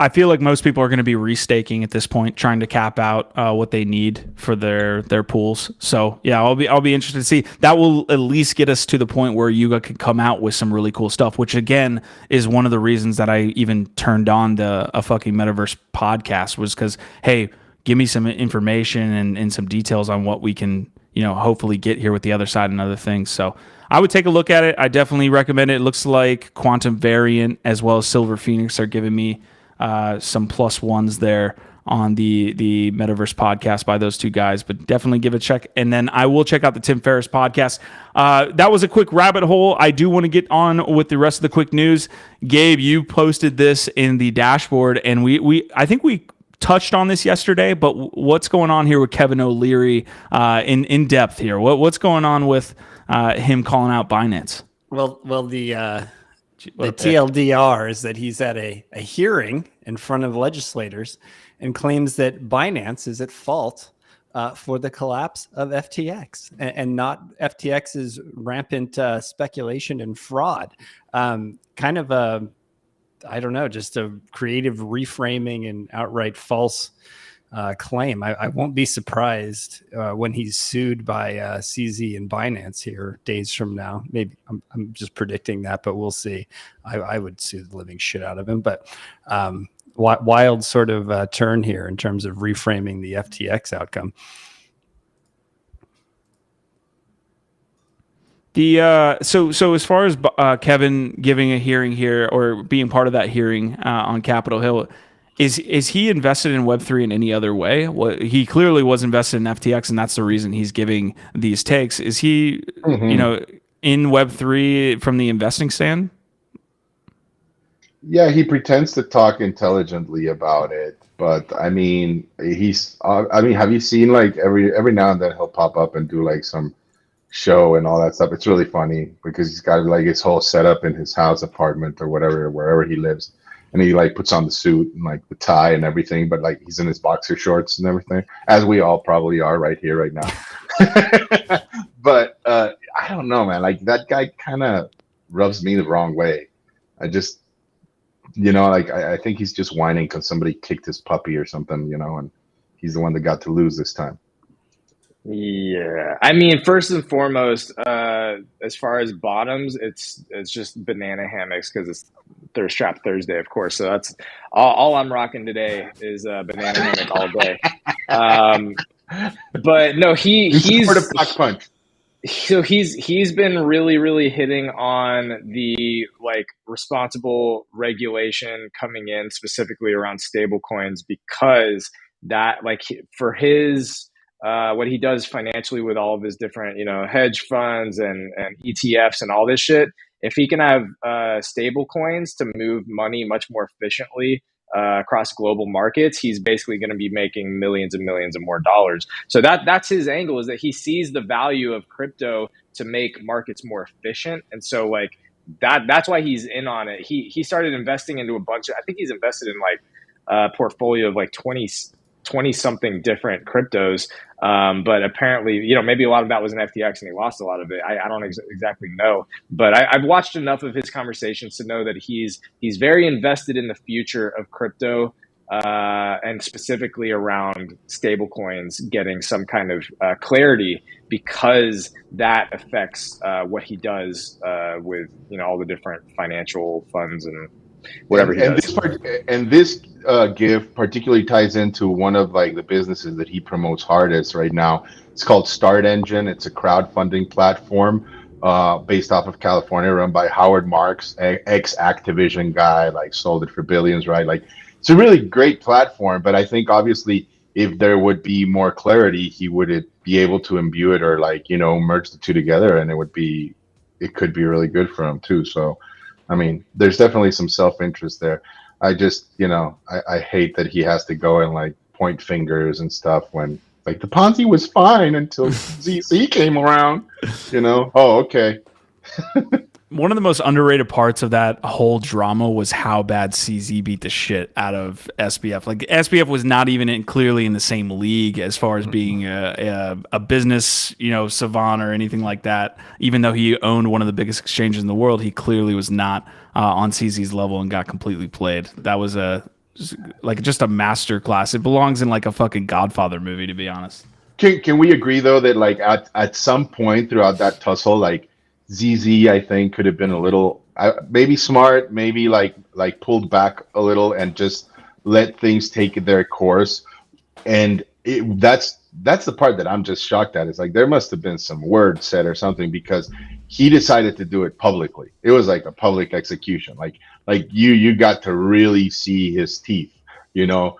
I feel like most people are going to be restaking at this point, trying to cap out what they need for their pools. So yeah, I'll be interested to see. That will at least get us to the point where Yuga can come out with some really cool stuff, which again is one of the reasons that I even turned on to a fucking metaverse podcast, was because, hey, give me some information and some details on what we can, hopefully get here with the other side and other things. So I would take a look at it. I definitely recommend it. It looks like Quantum Variant as well as Silver Phoenix are giving me some +1s there on the Metaverse podcast by those two guys, but definitely give it a check. And then I will check out the Tim Ferriss podcast. That was a quick rabbit hole. I do want to get on with the rest of the quick news. Gabe, you posted this in the dashboard, and I think we touched on this yesterday, but what's going on here with Kevin O'Leary in depth here? What's going on with him calling out Binance? Well, the TLDR is that he's at a hearing in front of legislators and claims that Binance is at fault for the collapse of FTX and not FTX's rampant speculation and fraud. Kind of a, I don't know, just a creative reframing and outright false claim. I won't be surprised when he's sued by CZ and Binance here days from now. Maybe I'm just predicting that, but we'll see. I would sue the living shit out of him. But wild sort of turn here in terms of reframing the FTX outcome. So as far as Kevin giving a hearing here or being part of that hearing on Capitol Hill, is he invested in Web3 in any other way? Well, he clearly was invested in FTX, and that's the reason he's giving these takes. Is he, in Web3 from the investing stand? Yeah, he pretends to talk intelligently about it, but I mean, have you seen like every now and then he'll pop up and do like some show and all that stuff? It's really funny because he's got like his whole setup in his house, apartment, or whatever, wherever he lives. And he like puts on the suit and like the tie and everything, but like he's in his boxer shorts and everything, as we all probably are right here, right now. But I don't know, man. Like that guy kind of rubs me the wrong way. I just, I think he's just whining because somebody kicked his puppy or something, and he's the one that got to lose this time. Yeah, I mean, first and foremost, as far as bottoms, it's just banana hammocks because it's Thirst Trap Thursday, of course. So that's all I'm rocking today is banana hammock all day. But no, he's part of CockPunch. So he's been really hitting on the like responsible regulation coming in specifically around stable coins, because that like for his what he does financially with all of his different, hedge funds and ETFs and all this shit, if he can have stable coins to move money much more efficiently across global markets, he's basically going to be making millions and millions of more dollars. So that's his angle, is that he sees the value of crypto to make markets more efficient. And so like that's why he's in on it. He started investing into a bunch of, I think he's invested in like a portfolio of like 20 something different cryptos. But apparently, maybe a lot of that was in FTX and he lost a lot of it. I don't exactly know, but I've watched enough of his conversations to know that he's very invested in the future of crypto, and specifically around stablecoins getting some kind of clarity, because that affects what he does with all the different financial funds and whatever he does. This gift particularly ties into one of like the businesses that he promotes hardest right now. It's called Start Engine. It's a crowdfunding platform based off of California, run by Howard Marks, ex-Activision guy, like sold it for billions, right? Like it's a really great platform, but I think obviously if there would be more clarity, he would be able to imbue it or like, merge the two together, and it could be really good for him too. So I mean, there's definitely some self-interest there. I just, I hate that he has to go and like point fingers and stuff when like the Ponzi was fine until ZC came around, Oh, okay. One of the most underrated parts of that whole drama was how bad CZ beat the shit out of SBF. Like SBF was not even clearly in the same league as far as being a business, savant or anything like that. Even though he owned one of the biggest exchanges in the world, he clearly was not on CZ's level and got completely played. That was like just a master class. It belongs in like a fucking Godfather movie, to be honest. Can we agree though that like at some point throughout that tussle, like ZZ, I think could have been a little maybe smart, maybe like pulled back a little and just let things take their course. And that's the part that I'm just shocked at. It's like there must have been some word said or something, because he decided to do it publicly. It was like a public execution. Like you got to really see his teeth, you know,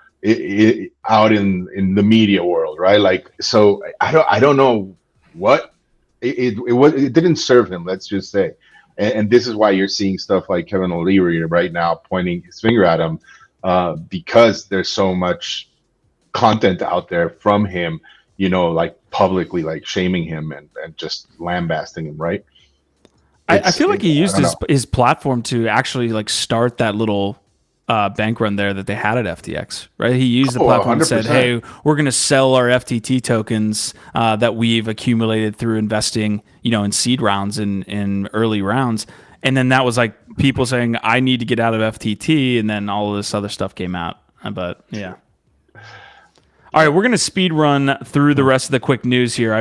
out in the media world, right? Like, so I don't know what it didn't serve him, let's just say. And this is why you're seeing stuff like Kevin O'Leary right now pointing his finger at him, because there's so much content out there from him, you know, like publicly like shaming him and just lambasting him, right? I feel like he used his platform to actually like start that little bank run there that they had at FTX, right? He used the platform 100%. And said, hey, we're going to sell our FTT tokens that we've accumulated through investing, you know, in seed rounds and in early rounds. And then that was like people saying, I need to get out of FTT. And then all of this other stuff came out. But yeah. All right, we're going to speed run through the rest of the quick news here.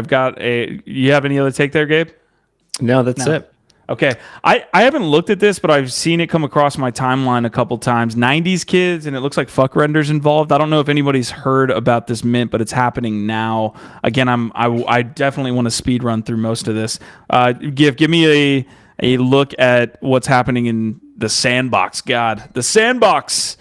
You have any other take there, Gabe? No, that's it. Okay. I haven't looked at this, but I've seen it come across my timeline a couple times. 90s kids, and it looks like fuck render's involved. I don't know if anybody's heard about this mint, but it's happening now. Again, I definitely want to speed run through most of this. Give me a look at what's happening in the Sandbox. God, the Sandbox.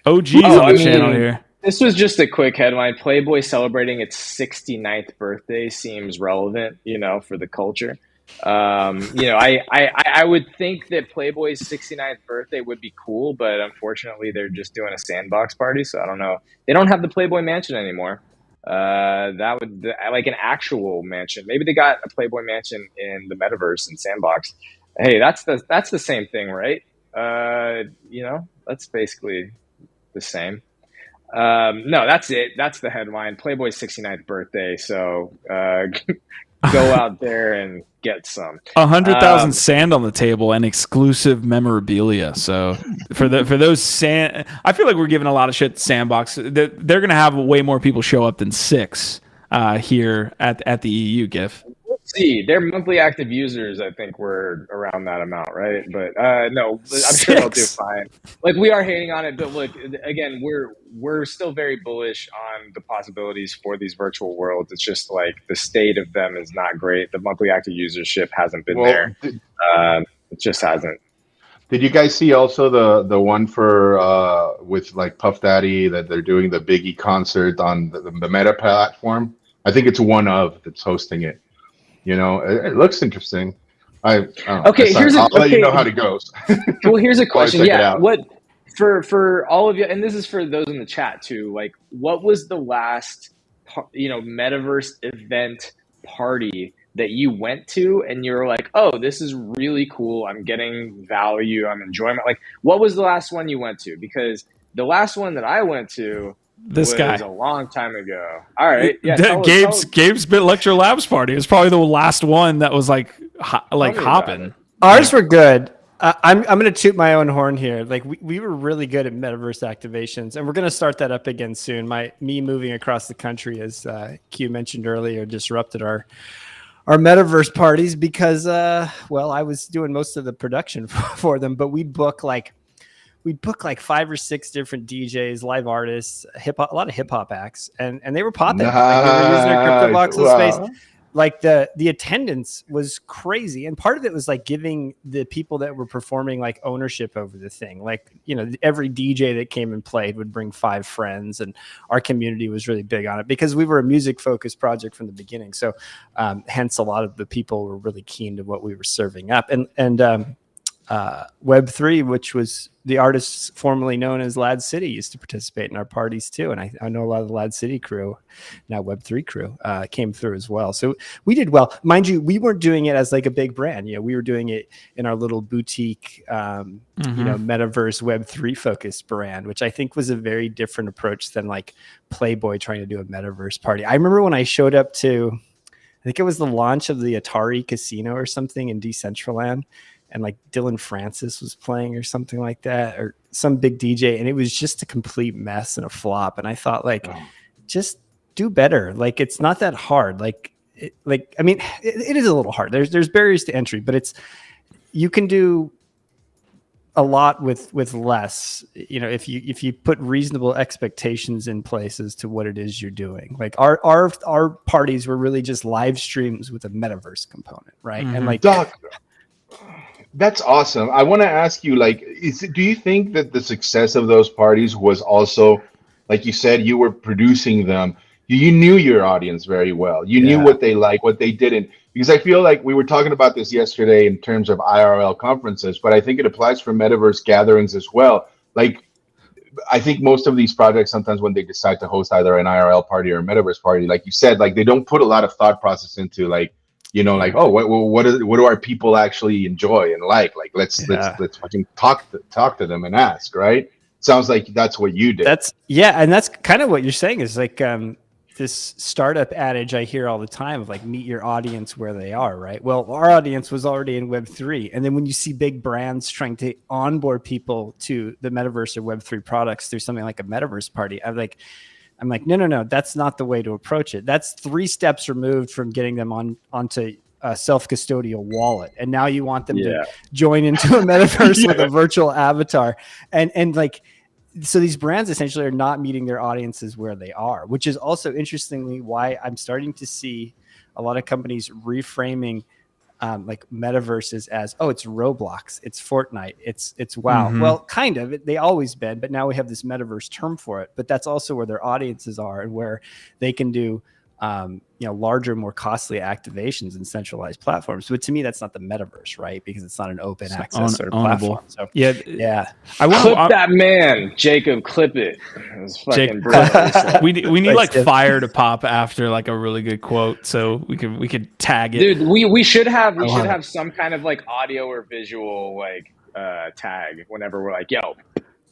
OG's on the channel here. This was just a quick headline. Playboy celebrating its 69th birthday seems relevant, you know, for the culture. You know, I would think that Playboy's 69th birthday would be cool, but unfortunately they're just doing a Sandbox party, so I don't know. They don't have the Playboy mansion anymore. That would like an actual mansion. Maybe they got a Playboy mansion in the metaverse in Sandbox. Hey, that's the same thing, right? You know, that's basically the same. No, that's it. That's the headline. Playboy's 69th birthday. So go out there and get some. 100,000 sand on the table and exclusive memorabilia. So for those sand, I feel like we're giving a lot of shit to Sandbox. They're going to have way more people show up than 6 here at the EU GIF. We'll see. Their monthly active users, I think, were around that amount, right? But no, I'm sure they'll do fine. Like, we are hating on it, but look, again, we're still very bullish on the possibilities for these virtual worlds. It's just like the state of them is not great. The monthly active usership hasn't been there. It just hasn't. Did you guys see also the one for with like Puff Daddy that they're doing the Biggie concert on the Meta platform? I think it's one of that's hosting it. You know, it looks interesting. I'll let you know how it goes. Well, here's a question. Yeah, what for all of you, and this is for those in the chat too. Like, what was the last, metaverse event party that you went to, and you're like, oh, this is really cool. I'm getting value. I'm enjoying it. Like, what was the last one you went to? Because the last one that I went to. This guy a long time ago. All right, yeah. Gabe's Bitlectro Labs party was probably the last one that was like hopping. Ours were good. I'm going to toot my own horn here. Like we were really good at metaverse activations, and we're going to start that up again soon. Me moving across the country, as Q mentioned earlier, disrupted our metaverse parties because I was doing most of the production for them, but we'd book like 5 or 6 different DJs, live artists, a lot of hip hop acts, and they were popping. Nice. Like, they were using their crypto voxel space. Like the attendance was crazy, and part of it was like giving the people that were performing like ownership over the thing. Like, you know, every DJ that came and played would bring 5 friends, and our community was really big on it because we were a music focused project from the beginning. So hence a lot of the people were really keen to what we were serving up, and Web3, which was the artists formerly known as Lad City, used to participate in our parties too. And I know a lot of the Lad City crew, now Web3 crew, came through as well. So we did well. Mind you, we weren't doing it as like a big brand. You know, we were doing it in our little boutique, metaverse Web3 focused brand, which I think was a very different approach than like Playboy trying to do a metaverse party. I remember when I showed up to, I think it was the launch of the Atari Casino or something in Decentraland. and like Dylan Francis was playing or something like that, or some big DJ, and it was just a complete mess and a flop. And I thought, like, just do better. Like, it's not that hard. I mean, it is a little hard. There's barriers to entry, but you can do a lot with less, you know, if you put reasonable expectations in place as to what it is you're doing. Like our parties were really just live streams with a metaverse component, right? Mm-hmm. And like, Doc, that's awesome. I want to ask you, like, do you think that the success of those parties was also, like you said, you were producing them, you knew your audience very well, you knew what they like, what they didn't? Because I feel like we were talking about this yesterday in terms of IRL conferences, but I think it applies for metaverse gatherings as well. Like, I think most of these projects, sometimes when they decide to host either an IRL party or a metaverse party, like you said, like they don't put a lot of thought process into, like, you know, like, oh, what do our people actually enjoy and like? Like, let's fucking talk to them and ask, right? Sounds like that's what you did. And that's kind of what you're saying is like, this startup adage I hear all the time of like, meet your audience where they are, right? Well, our audience was already in Web3. And then when you see big brands trying to onboard people to the metaverse or Web3 products through something like a metaverse party, I'm like, no, that's not the way to approach it. That's 3 steps removed from getting them onto a self-custodial wallet. And now you want them to join into a metaverse with a virtual avatar. And like, so these brands essentially are not meeting their audiences where they are, which is also interestingly why I'm starting to see a lot of companies reframing like metaverses as, oh, it's Roblox, it's Fortnite, it's WoW. Mm-hmm. Well, kind of, they always been, but now we have this metaverse term for it. But that's also where their audiences are and where they can do larger, more costly activations and centralized platforms. But to me, that's not the metaverse, right? Because it's not an open access sort of platform. So yeah. I want clip that man, Jacob. Clip it. It we need like fire to pop after like a really good quote, so we could tag it. Dude, we should have some kind of like audio or visual like tag whenever we're like, yo,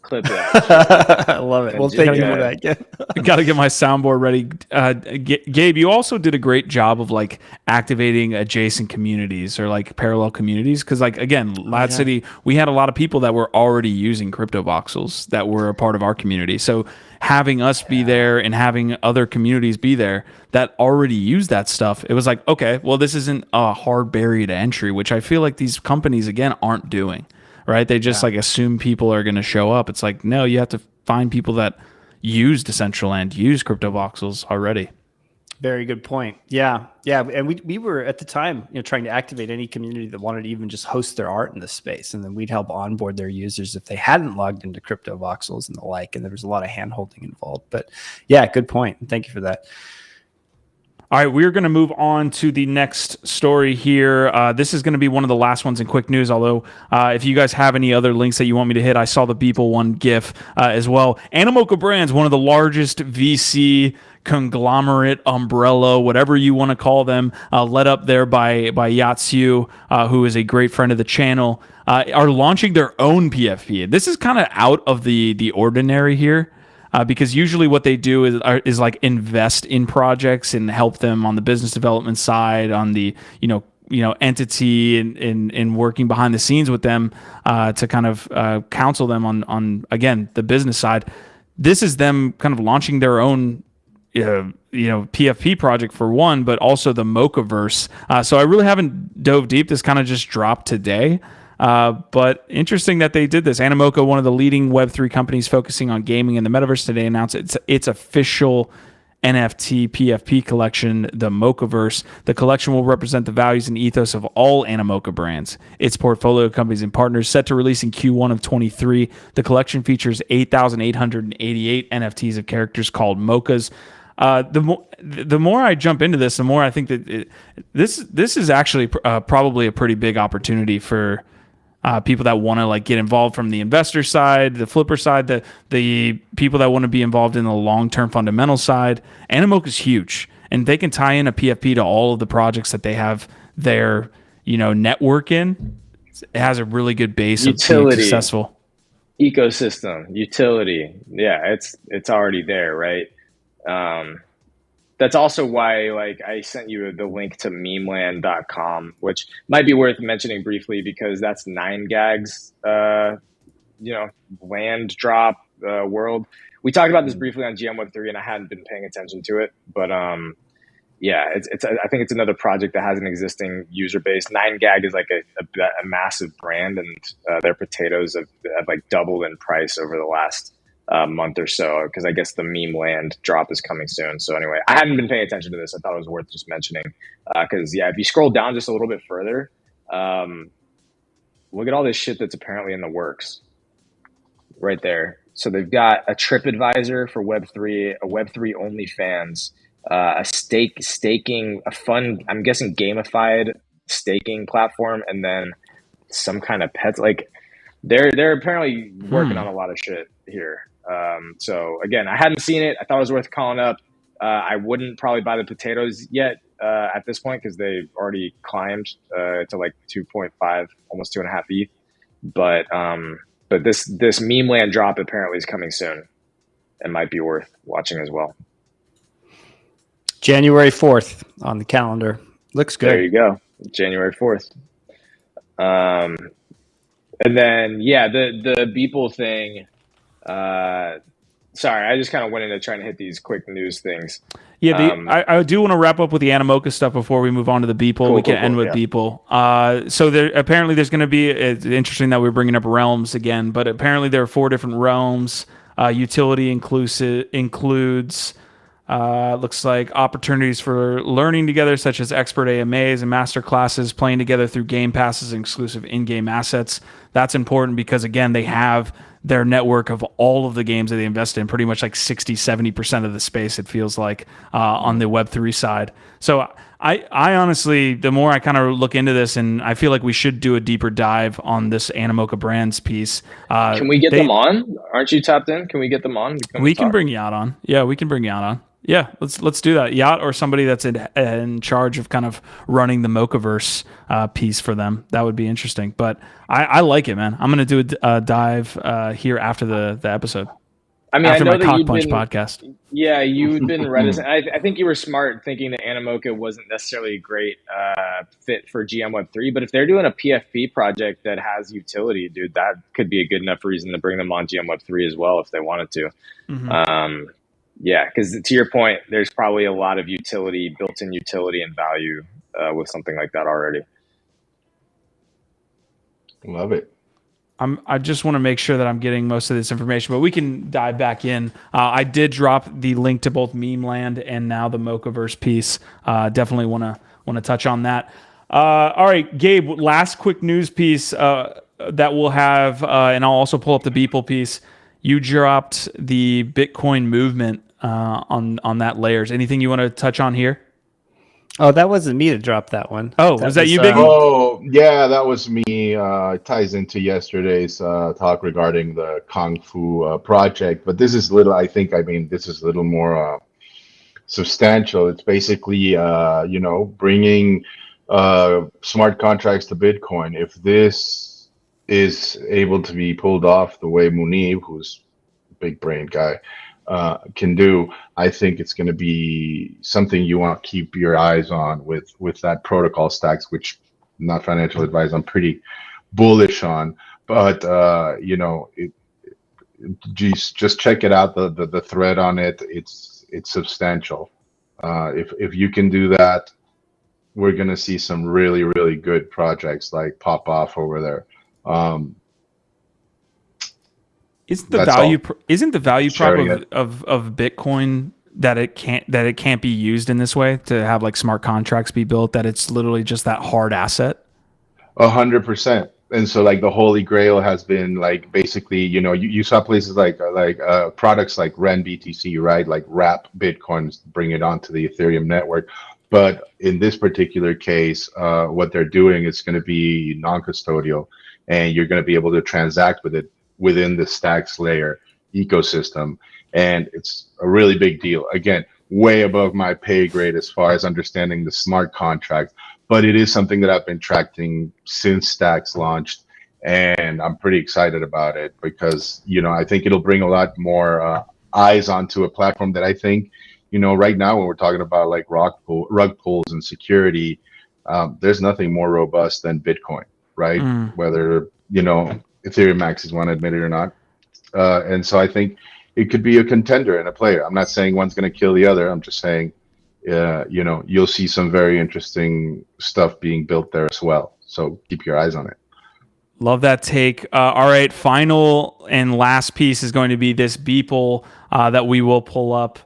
clip that. I love it. Well, thank you for that. Got to get my soundboard ready. Gabe, you also did a great job of like activating adjacent communities or like parallel communities. Cause like, again, Lad City, we had a lot of people that were already using crypto voxels that were a part of our community. So having us be there and having other communities be there that already use that stuff, it was like, okay, well, this isn't a hard barrier to entry, which I feel like these companies, again, aren't doing. Right? They just like assume people are going to show up. It's like, no, you have to find people that use Decentraland, use crypto voxels already. Very good point. Yeah. And we were at the time, trying to activate any community that wanted to even just host their art in this space. And then we'd help onboard their users if they hadn't logged into crypto voxels and the like. And there was a lot of hand holding involved, but yeah, good point. Thank you for that. All right, we're going to move on to the next story here. This is going to be one of the last ones in quick news, although if you guys have any other links that you want me to hit, I saw the Beeple one GIF as well. Animoca Brands, one of the largest VC conglomerate, umbrella, whatever you want to call them, led up there by Yatsu, who is a great friend of the channel, are launching their own PFP. This is kind of out of the ordinary here. Because usually what they do is like invest in projects and help them on the business development side, on the entity and working behind the scenes with them to kind of counsel them on again the business side. This is them kind of launching their own PFP project for one, but also the Mochaverse. So I really haven't dove deep. This kind of just dropped today. But interesting that they did this. Animoca, one of the leading Web3 companies focusing on gaming in the metaverse, today announced its official NFT PFP collection, the Mochaverse. The collection will represent the values and ethos of all Animoca brands. Its portfolio companies and partners set to release in Q1 of 23. The collection features 8,888 NFTs of characters called Mochas. The more I jump into this, the more I think that this is actually probably a pretty big opportunity for people that want to like get involved from the investor side, the flipper side, the people that want to be involved in the long-term fundamental side. Animoca is huge, and they can tie in a PFP to all of the projects that they have their network in. It has a really good base utility, of being successful. Ecosystem, utility. Yeah, it's already there, right? That's also why, like, I sent you the link to memeland.com, which might be worth mentioning briefly because that's 9gag's, land drop world. We talked about this briefly on GM Web 3, and I hadn't been paying attention to it, but yeah, I think it's another project that has an existing user base. 9gag is like a massive brand, and their potatoes have like doubled in price over the last month or so, because I guess the meme land drop is coming soon. So anyway, I hadn't been paying attention to this. I thought it was worth just mentioning because if you scroll down just a little bit further, look at all this shit that's apparently in the works right there. So they've got a TripAdvisor for Web3, a Web3 OnlyFans, a staking, a fun, I'm guessing gamified staking platform, and then some kind of pets. Like they're apparently working on a lot of shit here. So again, I hadn't seen it. I thought it was worth calling up. I wouldn't probably buy the potatoes yet at this point because they've already climbed to like 2.5, almost 2.5 ETH. But this meme land drop apparently is coming soon and might be worth watching as well. January 4th on the calendar. Looks good. There you go. January 4th. And then, yeah, the Beeple thing. Sorry, I just kind of went into trying to hit these quick news things. Yeah, I do want to wrap up with the Animoca stuff before we move on to the Beeple. We can end with Beeple. So apparently there's going to be, it's interesting that we're bringing up realms again, but apparently there are 4 different realms. Utility includes, looks like opportunities for learning together, such as expert AMAs and master classes, playing together through game passes and exclusive in-game assets. That's important because, again, they have their network of all of the games that they invest in, pretty much like 60-70% of the space, it feels like, on the Web3 side. So I honestly, the more I kind of look into this, and I feel like we should do a deeper dive on this Animoca Brands piece. Can we get them on? Aren't you tapped in? Can we get them on? We can bring Yacht on. Yeah, we can bring Yacht on. Yeah, let's do that. Yacht or somebody that's in charge of kind of running the Mochaverse piece for them. That would be interesting. But I like it, man. I'm going to do a dive here after the episode. I mean, after I know my that CockPunch podcast. Yeah, you've been reticent. I think you were smart thinking that Animoca wasn't necessarily a great fit for GM Web 3. But if they're doing a PFP project that has utility, dude, that could be a good enough reason to bring them on GM Web 3 as well if they wanted to. Mm-hmm. Yeah, because to your point, there's probably a lot of utility, built-in utility and value with something like that already. Love it. I just want to make sure that I'm getting most of this information, but we can dive back in. I did drop the link to both Meme Land and now the Mochaverse piece. Definitely want to touch on that. All right, Gabe, last quick news piece that we'll have, and I'll also pull up the Beeple piece. You dropped the Bitcoin movement on that layers. Anything you want to touch on here? Oh, that wasn't me to drop that one. Oh, was that you, Biggie? Oh, yeah, that was me. It ties into yesterday's talk regarding the Kung Fu project. But this is this is a little more substantial. It's basically, bringing smart contracts to Bitcoin. If this is able to be pulled off the way Munib, who's a big brain guy, can do, I think it's going to be something you want to keep your eyes on with that protocol stacks, which I'm not financial advice, I'm pretty bullish on. But just check it out. The thread on it, it's substantial. If you can do that, we're going to see some really, really good projects like pop off over there. Isn't the value prop of Bitcoin that it can't be used in this way to have like smart contracts be built, that it's literally just that hard asset? 100%. And so like the holy grail has been like, basically, you saw places like products like Ren BTC, right? Like wrap Bitcoin, bring it onto the Ethereum network. But in this particular case, what they're doing is going to be non-custodial, and you're going to be able to transact with it within the Stacks layer ecosystem. And it's a really big deal. Again, way above my pay grade as far as understanding the smart contract, but it is something that I've been tracking since Stacks launched, and I'm pretty excited about it because, I think it'll bring a lot more eyes onto a platform that I think right now when we're talking about like rug pulls and security, there's nothing more robust than Bitcoin, right? Whether, Ethereum maxis want to admit it or not. And so I think it could be a contender and a player. I'm not saying one's going to kill the other. I'm just saying, you'll see some very interesting stuff being built there as well. So keep your eyes on it. Love that take. All right, final and last piece is going to be this Beeple that we will pull up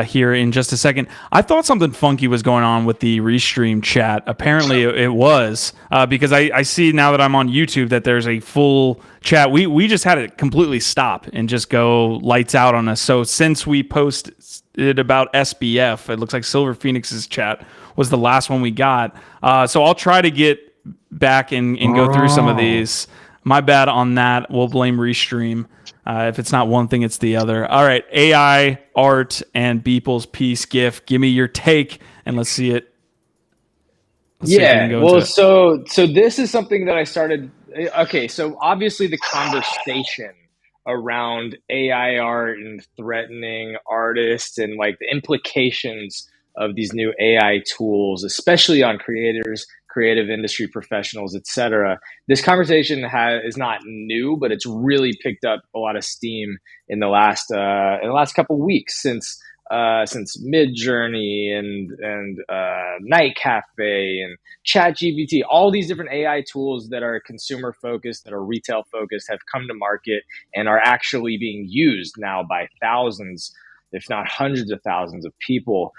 here in just a second. I thought something funky was going on with the Restream chat. Apparently it was because I see now that I'm on YouTube that there's a full chat. We just had it completely stop and just go lights out on us. So since we posted about SBF, it looks like Silver Phoenix's chat was the last one we got. So I'll try to get back and go through some of these. My bad on that. We'll blame Restream. If it's not one thing, it's the other. All right, AI, art, and Beeple's piece GIF. Give me your take, and let's see it. So this is something that I started. Okay, so obviously the conversation around AI art and threatening artists and like the implications of these new AI tools, especially on creators, creative industry professionals, etc. This conversation is not new, but it's really picked up a lot of steam in the last couple of weeks since Midjourney and Night Cafe and ChatGPT, all these different AI tools that are consumer focused, that are retail focused, have come to market and are actually being used now by thousands, if not hundreds of thousands of people.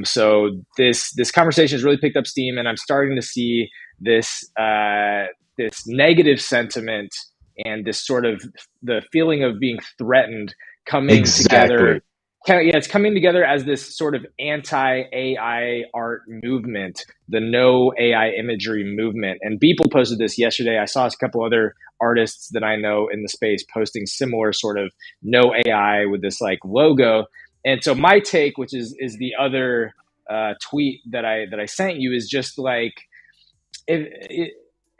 So this conversation has really picked up steam, and I'm starting to see this negative sentiment and this sort of the feeling of being threatened coming together. It's coming together as this sort of anti-AI art movement, the no AI imagery movement. And Beeple posted this yesterday. I saw a couple other artists that I know in the space posting similar sort of no AI with this like logo. And so my take, which is the other tweet that I sent you, is just like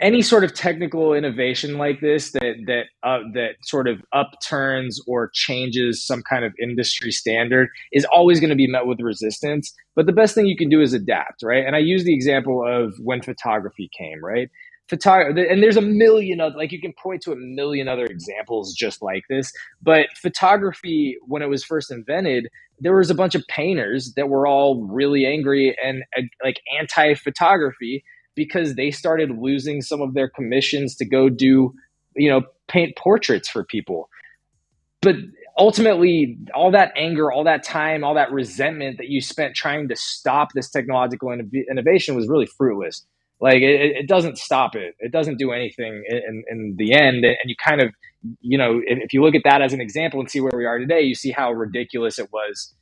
any sort of technical innovation like this that sort of upturns or changes some kind of industry standard is always going to be met with resistance. But the best thing you can do is adapt, right? And I use the example of when photography came, right? And there's a million other, like you can point to a million other examples just like this. But photography, when it was first invented, there was a bunch of painters that were all really angry and like anti-photography because they started losing some of their commissions to go do, paint portraits for people. But ultimately, all that anger, all that time, all that resentment that you spent trying to stop this technological innovation was really fruitless. Like it doesn't stop it. It doesn't do anything in the end. And you kind of, if you look at that as an example and see where we are today, you see how ridiculous it was.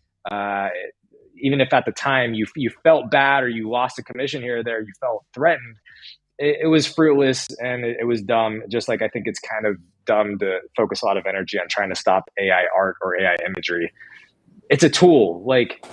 Even if at the time you felt bad or you lost a commission here or there, you felt threatened, it was fruitless and it was dumb. Just like I think it's kind of dumb to focus a lot of energy on trying to stop AI art or AI imagery. It's a tool. Like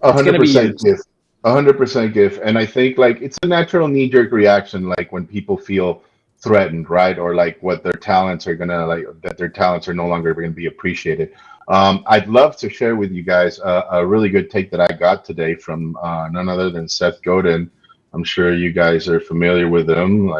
100% GIF. 100% GIF. And I think like it's a natural knee-jerk reaction, like when people feel threatened, right? Or like what their talents are that their talents are no longer going to be appreciated. I'd love to share with you guys a really good take that I got today from none other than Seth Godin. I'm sure you guys are familiar with him.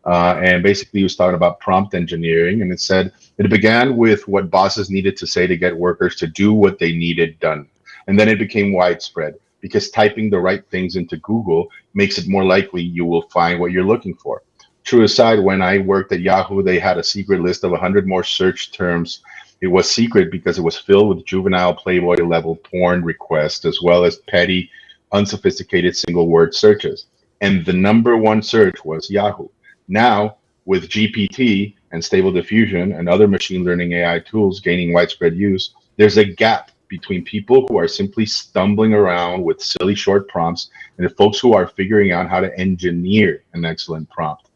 And basically he was talking about prompt engineering, and it said it began with what bosses needed to say to get workers to do what they needed done. And then it became widespread because typing the right things into Google makes it more likely you will find what you're looking for. True aside, when I worked at Yahoo, they had a secret list of 100 more search terms. It was secret because it was filled with juvenile Playboy level porn requests, as well as petty, unsophisticated single word searches. And the number one search was Yahoo. Now, with GPT and Stable Diffusion and other machine learning AI tools gaining widespread use, there's a gap between people who are simply stumbling around with silly short prompts and the folks who are figuring out how to engineer an excellent prompt.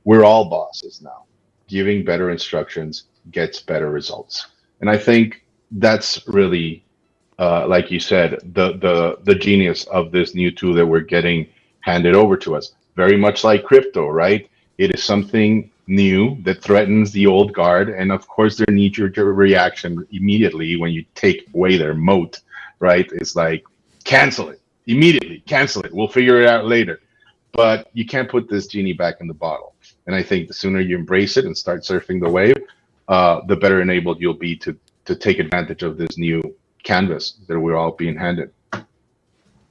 We're all bosses now. Giving better instructions gets better results. And I think that's really, like you said, the genius of this new tool that we're getting handed over to us. Very much like crypto, right? It is something new that threatens the old guard. And of course, their knee-jerk reaction immediately when you take away their moat right? It's like, cancel it immediately, cancel it. We'll figure it out later. But you can't put this genie back in the bottle. And I think the sooner you embrace it and start surfing the wave, the better enabled you'll be to take advantage of this new canvas that we're all being handed.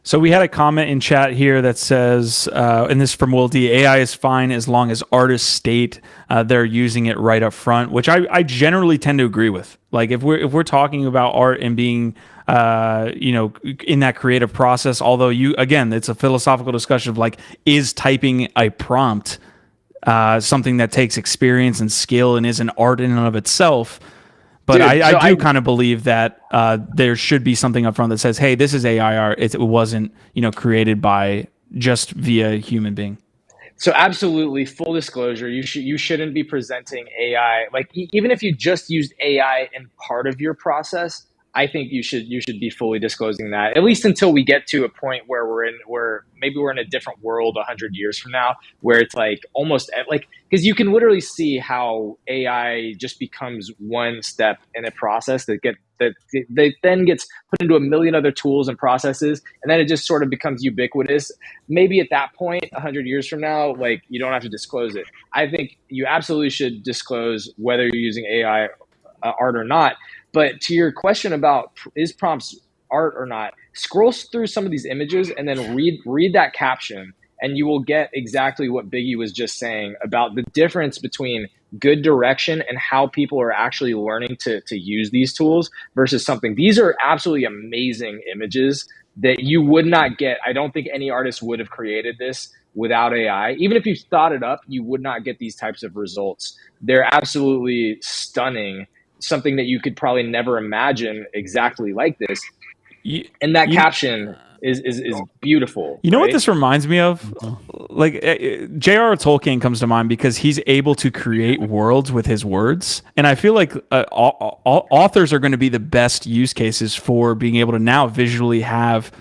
So we had a comment in chat here that says, and this is from Will D, AI is fine as long as artists state they're using it right up front, which I generally tend to agree with. Like if we're talking about art and being in that creative process, although again, it's a philosophical discussion of like, is typing a prompt something that takes experience and skill and is an art in and of itself. But dude, I do kind of believe that there should be something up front that says, hey, this is AI art. It wasn't, created by just via human being. So absolutely, full disclosure, you shouldn't be presenting AI. Like even if you just used AI in part of your process, I think you should be fully disclosing that, at least until we get to a point where maybe we're in a different world 100 years from now, where it's like almost like, because you can literally see how AI just becomes one step in a process that then gets put into a million other tools and processes, and then it just sort of becomes ubiquitous. Maybe at that point, 100 years from now, like you don't have to disclose it. I think you absolutely should disclose whether you're using AI art or not. But to your question about is prompts art or not, scroll through some of these images and then read that caption, and you will get exactly what Biggie was just saying about the difference between good direction and how people are actually learning to use these tools versus something. These are absolutely amazing images that you would not get. I don't think any artist would have created this without AI. Even if you thought it up, you would not get these types of results. They're absolutely stunning. Something that you could probably never imagine exactly like this. And that caption is beautiful. You know what this reminds me of? Like J.R.R. Tolkien comes to mind because he's able to create worlds with his words. And I feel like authors are going to be the best use cases for being able to now visually have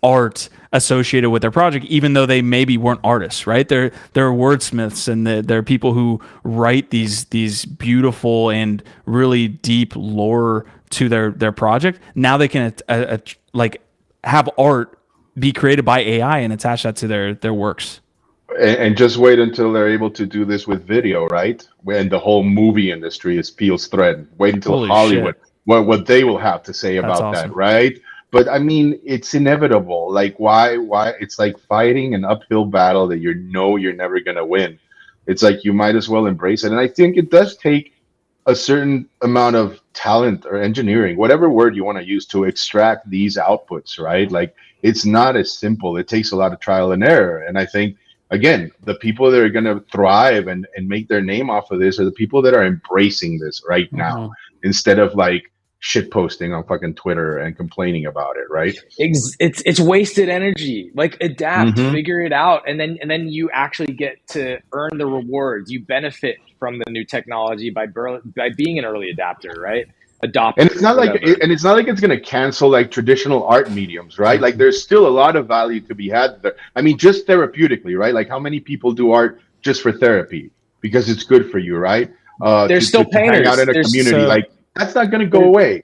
art associated with their project, even though they maybe weren't artists, right? They're wordsmiths, and they're people who write these beautiful and really deep lore to their project. Now they can like have art be created by AI and attach that to their works. And just wait until they're able to do this with video, right? When the whole movie industry is Peel's thread. Wait until Holy Hollywood, shit. what they will have to say about awesome. that, right? But I mean, it's inevitable. Like, why? It's like fighting an uphill battle that you're never gonna win. It's like you might as well embrace it. And I think it does take a certain amount of talent or engineering, whatever word you want to use, to extract these outputs, right? Like, it's not as simple. It takes a lot of trial and error. And I think, again, the people that are going to thrive and make their name off of this are the people that are embracing this right now, instead of like shit posting on fucking Twitter and complaining about it, right? It's wasted energy. Like, adapt, figure it out, and then you actually get to earn the rewards. You benefit from the new technology by being an early adapter, right? Adopter. And it's not like it's going to cancel like traditional art mediums, right? Like, there's still a lot of value to be had there. I mean, just therapeutically, right? Like, how many people do art just for therapy because it's good for you, right? There's still painters. Hang out in a community, like, that's not going to go away,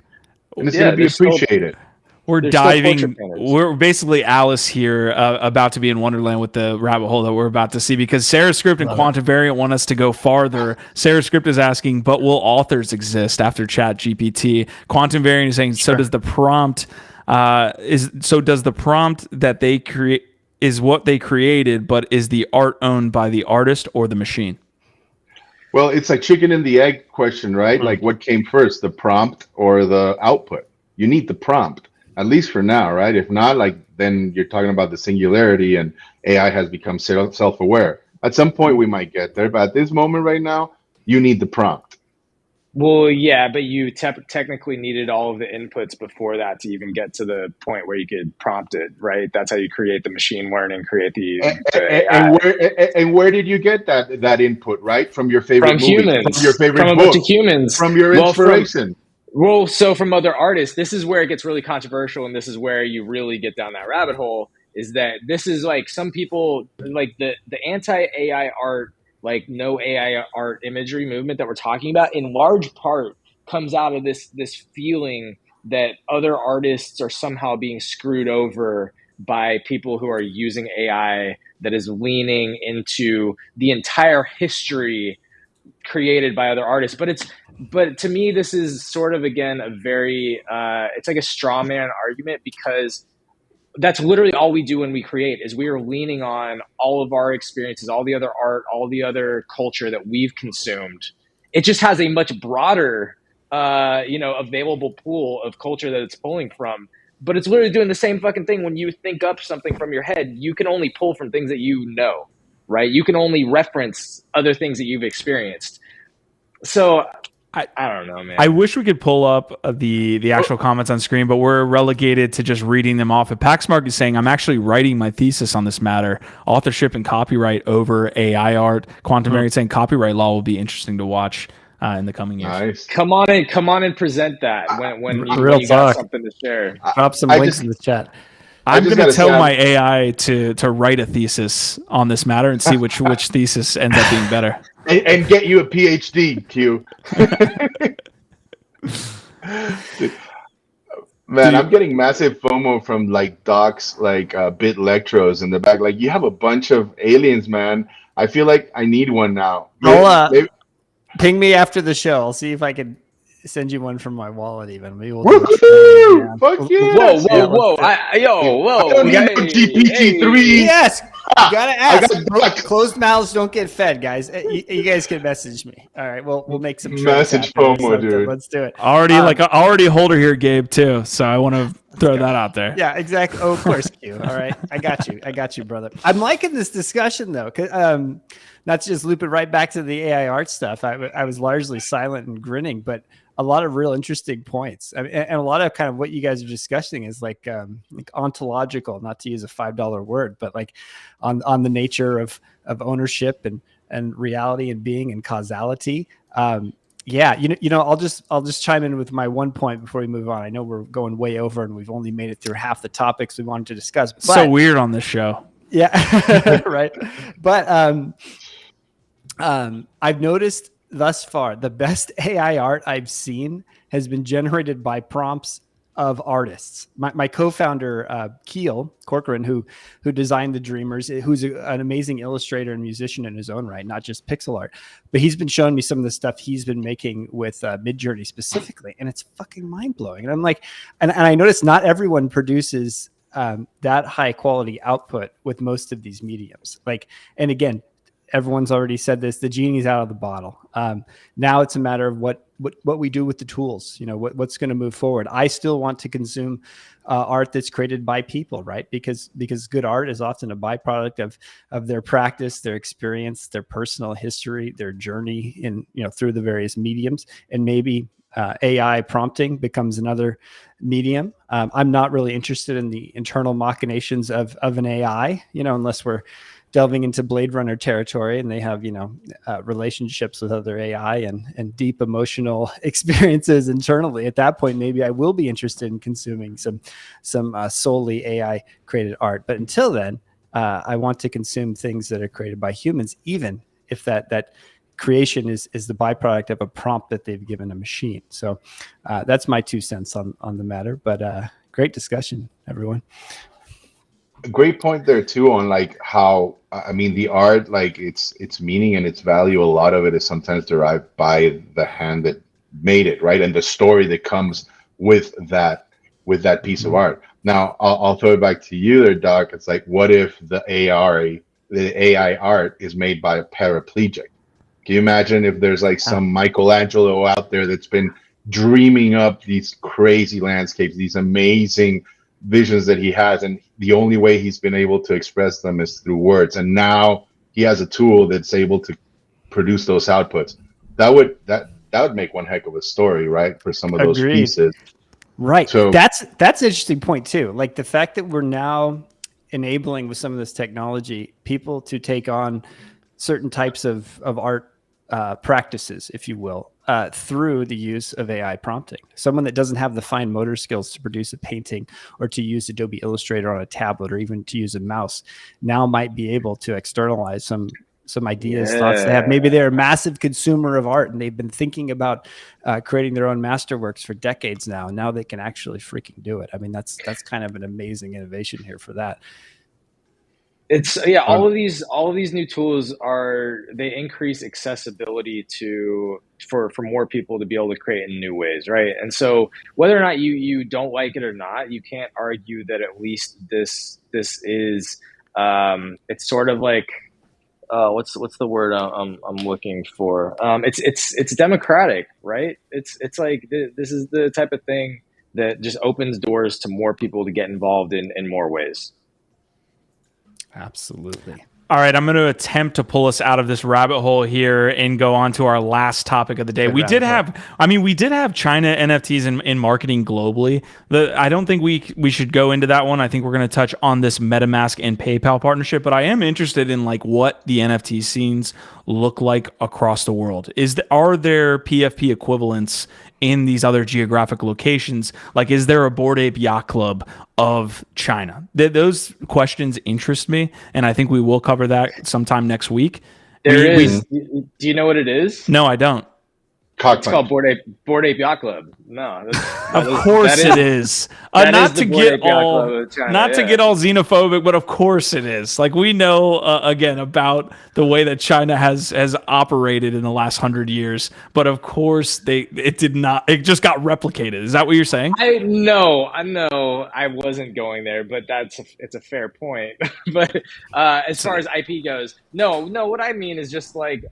and it's going to be appreciated. We're basically Alice here, about to be in Wonderland with the rabbit hole that we're about to see, because Sarah Script and Quantum Variant want us to go farther. Sarah Script is asking, but will authors exist after Chat GPT? Quantum Variant is saying, so does the prompt that they create is what they created, but is the art owned by the artist or the machine? Well, it's like chicken and the egg question, right? Like, what came first, the prompt or the output? You need the prompt, at least for now, right? If not, like, then you're talking about the singularity and AI has become self-aware. At some point we might get there, but at this moment right now, you need the prompt. Well, yeah, but you technically needed all of the inputs before that to even get to the point where you could prompt it, right? That's how you create the machine learning, create the AI. And where did you get that input, right? From your favorite movie, humans, from your favorite from a book, bunch of humans, from your inspiration. So from other artists, this is where it gets really controversial, and this is where you really get down that rabbit hole, is that this is like, some people, like the anti-AI art, like no AI art imagery movement that we're talking about, in large part comes out of this feeling that other artists are somehow being screwed over by people who are using AI that is leaning into the entire history created by other artists. But to me, this is sort of, again, a very it's like a straw man argument, because that's literally all we do when we create, is we are leaning on all of our experiences, all the other art, all the other culture that we've consumed. It just has a much broader available pool of culture that it's pulling from. But it's literally doing the same fucking thing. When you think up something from your head, you can only pull from things that you know, right? You can only reference other things that you've experienced. So I don't know, man. I wish we could pull up the actual comments on screen, but we're relegated to just reading them off. But Paxmark is saying, I'm actually writing my thesis on this matter, authorship and copyright over AI art. Quantum Variant saying copyright law will be interesting to watch in the coming years. Nice. Come on and present that when you got something to share. Drop some links in the chat. I'm going to tell my AI to write a thesis on this matter and see which thesis ends up being better. And get you a PhD, Q. Man, I'm getting massive FOMO from like docs like Bitlectros in the back. Like, you have a bunch of aliens, man. I feel like I need one now. Maybe ping me after the show. I'll see if I can send you one from my wallet. Even maybe we'll do it. Fuck yes. Whoa! I don't need no GPT-3. Yes, you gotta ask. Closed mouths don't get fed, guys. You guys can message me. All right, we'll make some message FOMO, dude. Let's do it. Already holder here, Gabe, too. So I want to throw that out there. Yeah, exactly. Oh, of course, Q. All right, I got you, brother. I'm liking this discussion though. Not to just loop it right back to the AI art stuff. I was largely silent and grinning, but a lot of real interesting points. I mean, and a lot of kind of what you guys are discussing is like ontological, not to use a $5 word, but like on the nature of ownership and reality and being and causality. Yeah, I'll just chime in with my one point before we move on. I know we're going way over and we've only made it through half the topics we wanted to discuss. But, so weird on this show. Yeah, right. But I've noticed thus far the best AI art I've seen has been generated by prompts of artists. My co-founder Keel Corcoran, who designed the Dreamers, who's an amazing illustrator and musician in his own right, not just pixel art, but he's been showing me some of the stuff he's been making with Midjourney specifically, and it's fucking mind blowing. And I'm like, and I noticed not everyone produces that high quality output with most of these mediums. Like, and again, everyone's already said this, the genie's out of the bottle. Now it's a matter of what we do with the tools, what's going to move forward. I still want to consume art that's created by people, right? Because good art is often a byproduct of their practice, their experience, their personal history, their journey in, through the various mediums. And maybe AI prompting becomes another medium. I'm not really interested in the internal machinations of an AI, unless we're delving into Blade Runner territory and they have, relationships with other AI and deep emotional experiences internally. At that point, maybe I will be interested in consuming some solely AI created art. But until then, I want to consume things that are created by humans, even if that creation is the byproduct of a prompt that they've given a machine. So that's my 2 cents on the matter. But great discussion, everyone. A great point there too on like how the art, like its meaning and its value, a lot of it is sometimes derived by the hand that made it, right? And the story that comes with that piece of art. Now I'll throw it back to you there, Doc. It's like, what if the AI art is made by a paraplegic? Can you imagine if there's like some Michelangelo out there that's been dreaming up these crazy landscapes, these amazing visions that he has, and the only way he's been able to express them is through words, and now he has a tool that's able to produce those outputs. That would make one heck of a story, right, for some of those pieces. Right. So that's an interesting point too. Like the fact that we're now enabling with some of this technology people to take on certain types of art practices, if you will, through the use of AI prompting. Someone that doesn't have the fine motor skills to produce a painting or to use Adobe Illustrator on a tablet or even to use a mouse now might be able to externalize some some ideas, thoughts they have. Maybe they're a massive consumer of art and they've been thinking about creating their own masterworks for decades now. And now they can actually freaking do it. I mean, that's kind of an amazing innovation here for that. It's all of these new tools they increase accessibility for more people to be able to create in new ways, right? And so whether or not you don't like it or not, you can't argue that at least this is it's sort of like what's the word I'm looking for? It's democratic, right? It's like this is the type of thing that just opens doors to more people to get involved in more ways. Absolutely. All right, I'm going to attempt to pull us out of this rabbit hole here and go on to our last topic of the day. We did have China NFTs in marketing globally. I don't think we should go into that one. I think we're going to touch on this MetaMask and PayPal partnership, but I am interested in like what the NFT scenes look like across the world. Are there PFP equivalents in these other geographic locations? Like, is there a Bored Ape Yacht Club of China? Those questions interest me, and I think we will cover that sometime next week. There is. Do you know what it is? No, I don't. It's called Bored Ape Yacht Club. No, of course it is. Not to get all xenophobic, but of course it is. Like, we know again about the way that China has operated in the last 100 years, but of course it did not. It just got replicated. Is that what you're saying? I know. I wasn't going there, but it's a fair point. But as far as IP goes, no. What I mean is just like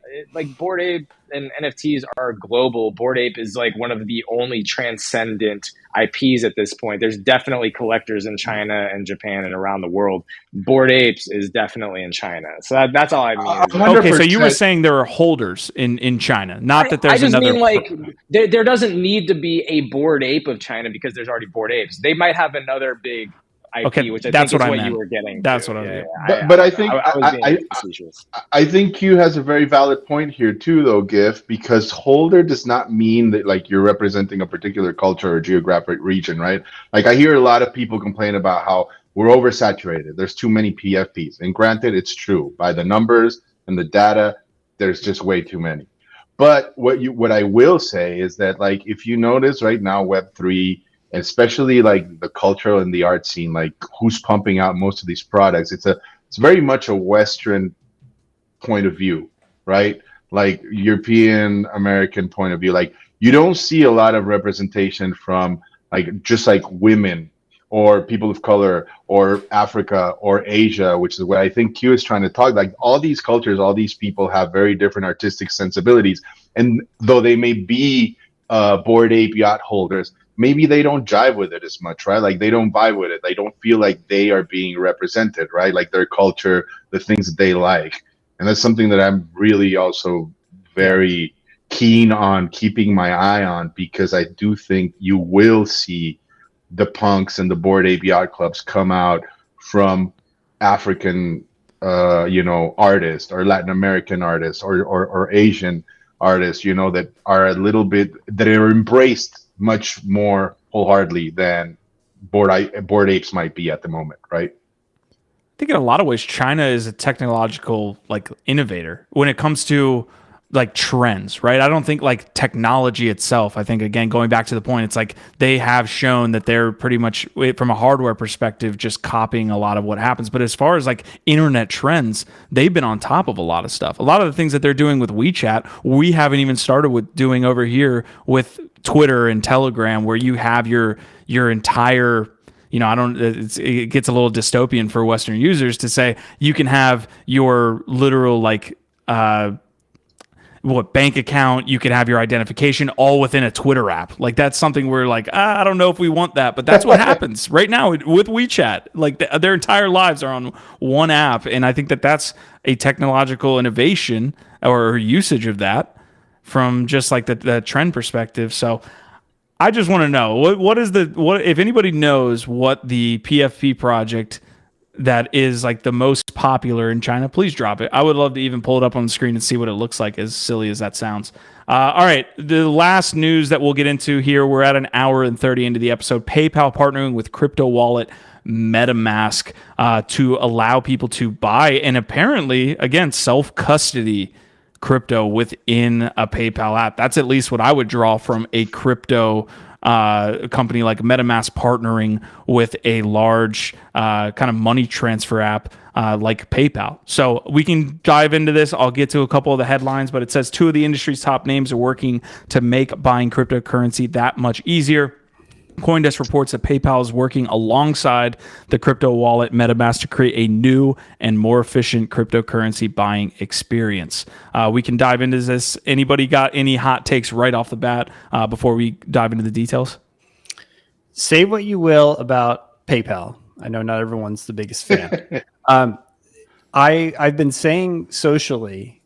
Bored Ape and NFTs are global. Bored Ape is like one of the only transcendent IPs at this point. There's definitely collectors in China and Japan and around the world. Bored Apes is definitely in China. So that's all I mean. Okay, so you were saying there are holders in China, not that there's I just another. mean like there doesn't need to be a Bored Ape of China because there's already Bored Apes. They might have another big IP, which I think is what you were getting. That's what I was getting. But I think I think Q has a very valid point here too, though, GIF, because holder does not mean that like you're representing a particular culture or geographic region, right? Like I hear a lot of people complain about how we're oversaturated. There's too many PFPs, and granted, it's true by the numbers and the data. There's just way too many. But what I will say is that like if you notice right now, Web3. Especially like the cultural and the art scene, like who's pumping out most of these products. It's very much a Western point of view, right? Like European American point of view. Like you don't see a lot of representation from like just like women or people of color or Africa or Asia, which is what I think Q is trying to talk. Like all these cultures, all these people have very different artistic sensibilities, and though they may be Bored Ape yacht holders, maybe they don't jive with it as much, right? Like they don't vibe with it. They don't feel like they are being represented, right? Like their culture, the things that they like. And that's something that I'm really also very keen on keeping my eye on, because I do think you will see the punks and the Bored Ape Yacht Clubs come out from African, artists or Latin American artists or Asian artists, that are a little bit, that are embraced much more wholeheartedly than Bored Apes might be at the moment, right? I think in a lot of ways, China is a technological like innovator when it comes to like trends, right? I don't think like technology itself. I think again, going back to the point, it's like they have shown that they're pretty much from a hardware perspective, just copying a lot of what happens. But as far as like internet trends, they've been on top of a lot of stuff. A lot of the things that they're doing with WeChat, we haven't even started with doing over here with Twitter and Telegram, where you have your entire, it gets a little dystopian for Western users to say you can have your literal like bank account, you can have your identification all within a Twitter app. Like that's something where like, I don't know if we want that, but that's what happens right now with WeChat. Like their entire lives are on one app. And I think that that's a technological innovation or usage of that from just like the trend perspective. So I just want to know what if anybody knows what the PFP project that is like the most popular in China, please drop it. I would love to even pull it up on the screen and see what it looks like, as silly as that sounds. All right, the last news that we'll get into here, we're at an hour and 30 into the episode. PayPal partnering with crypto wallet MetaMask to allow people to buy and apparently, again, self-custody crypto within a PayPal app. That's at least what I would draw from a crypto company like MetaMask partnering with a large kind of money transfer app like PayPal. So we can dive into this. I'll get to a couple of the headlines, but it says 2 of the industry's top names are working to make buying cryptocurrency that much easier. CoinDesk reports that PayPal is working alongside the crypto wallet MetaMask to create a new and more efficient cryptocurrency buying experience. We can dive into this. Anybody got any hot takes right off the bat before we dive into the details? Say what you will about PayPal. I know not everyone's the biggest fan. I've been saying socially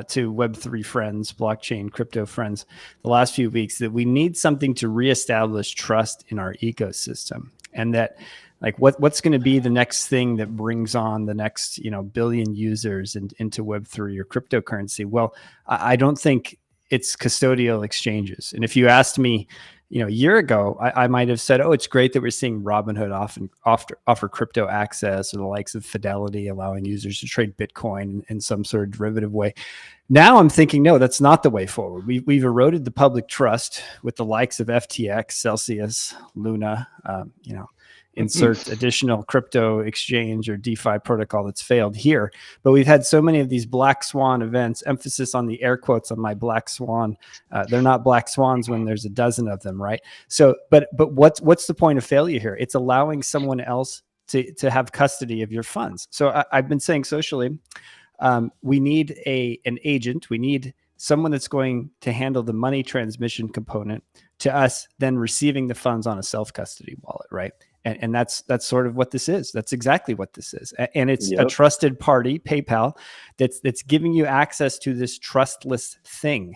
to Web3 friends, blockchain, crypto friends, the last few weeks that we need something to reestablish trust in our ecosystem, and that like what's going to be the next thing that brings on the next billion users into Web3 or cryptocurrency. Well, I don't think it's custodial exchanges. And if you asked me, a year ago, I might have said, oh, it's great that we're seeing Robinhood often offer crypto access, or the likes of Fidelity allowing users to trade Bitcoin in some sort of derivative way. Now I'm thinking, no, that's not the way forward. We've eroded the public trust with the likes of FTX, Celsius, Luna, insert additional crypto exchange or DeFi protocol that's failed here. But we've had so many of these black swan events, emphasis on the air quotes on my black swan. They're not black swans when there's a dozen of them, right? So, but what's the point of failure here? It's allowing someone else to have custody of your funds. So I've been saying socially, we need an agent. We need someone that's going to handle the money transmission component to us, then receiving the funds on a self-custody wallet, right? And that's sort of what this is. That's exactly what this is. And it's a trusted party, PayPal, that's giving you access to this trustless thing.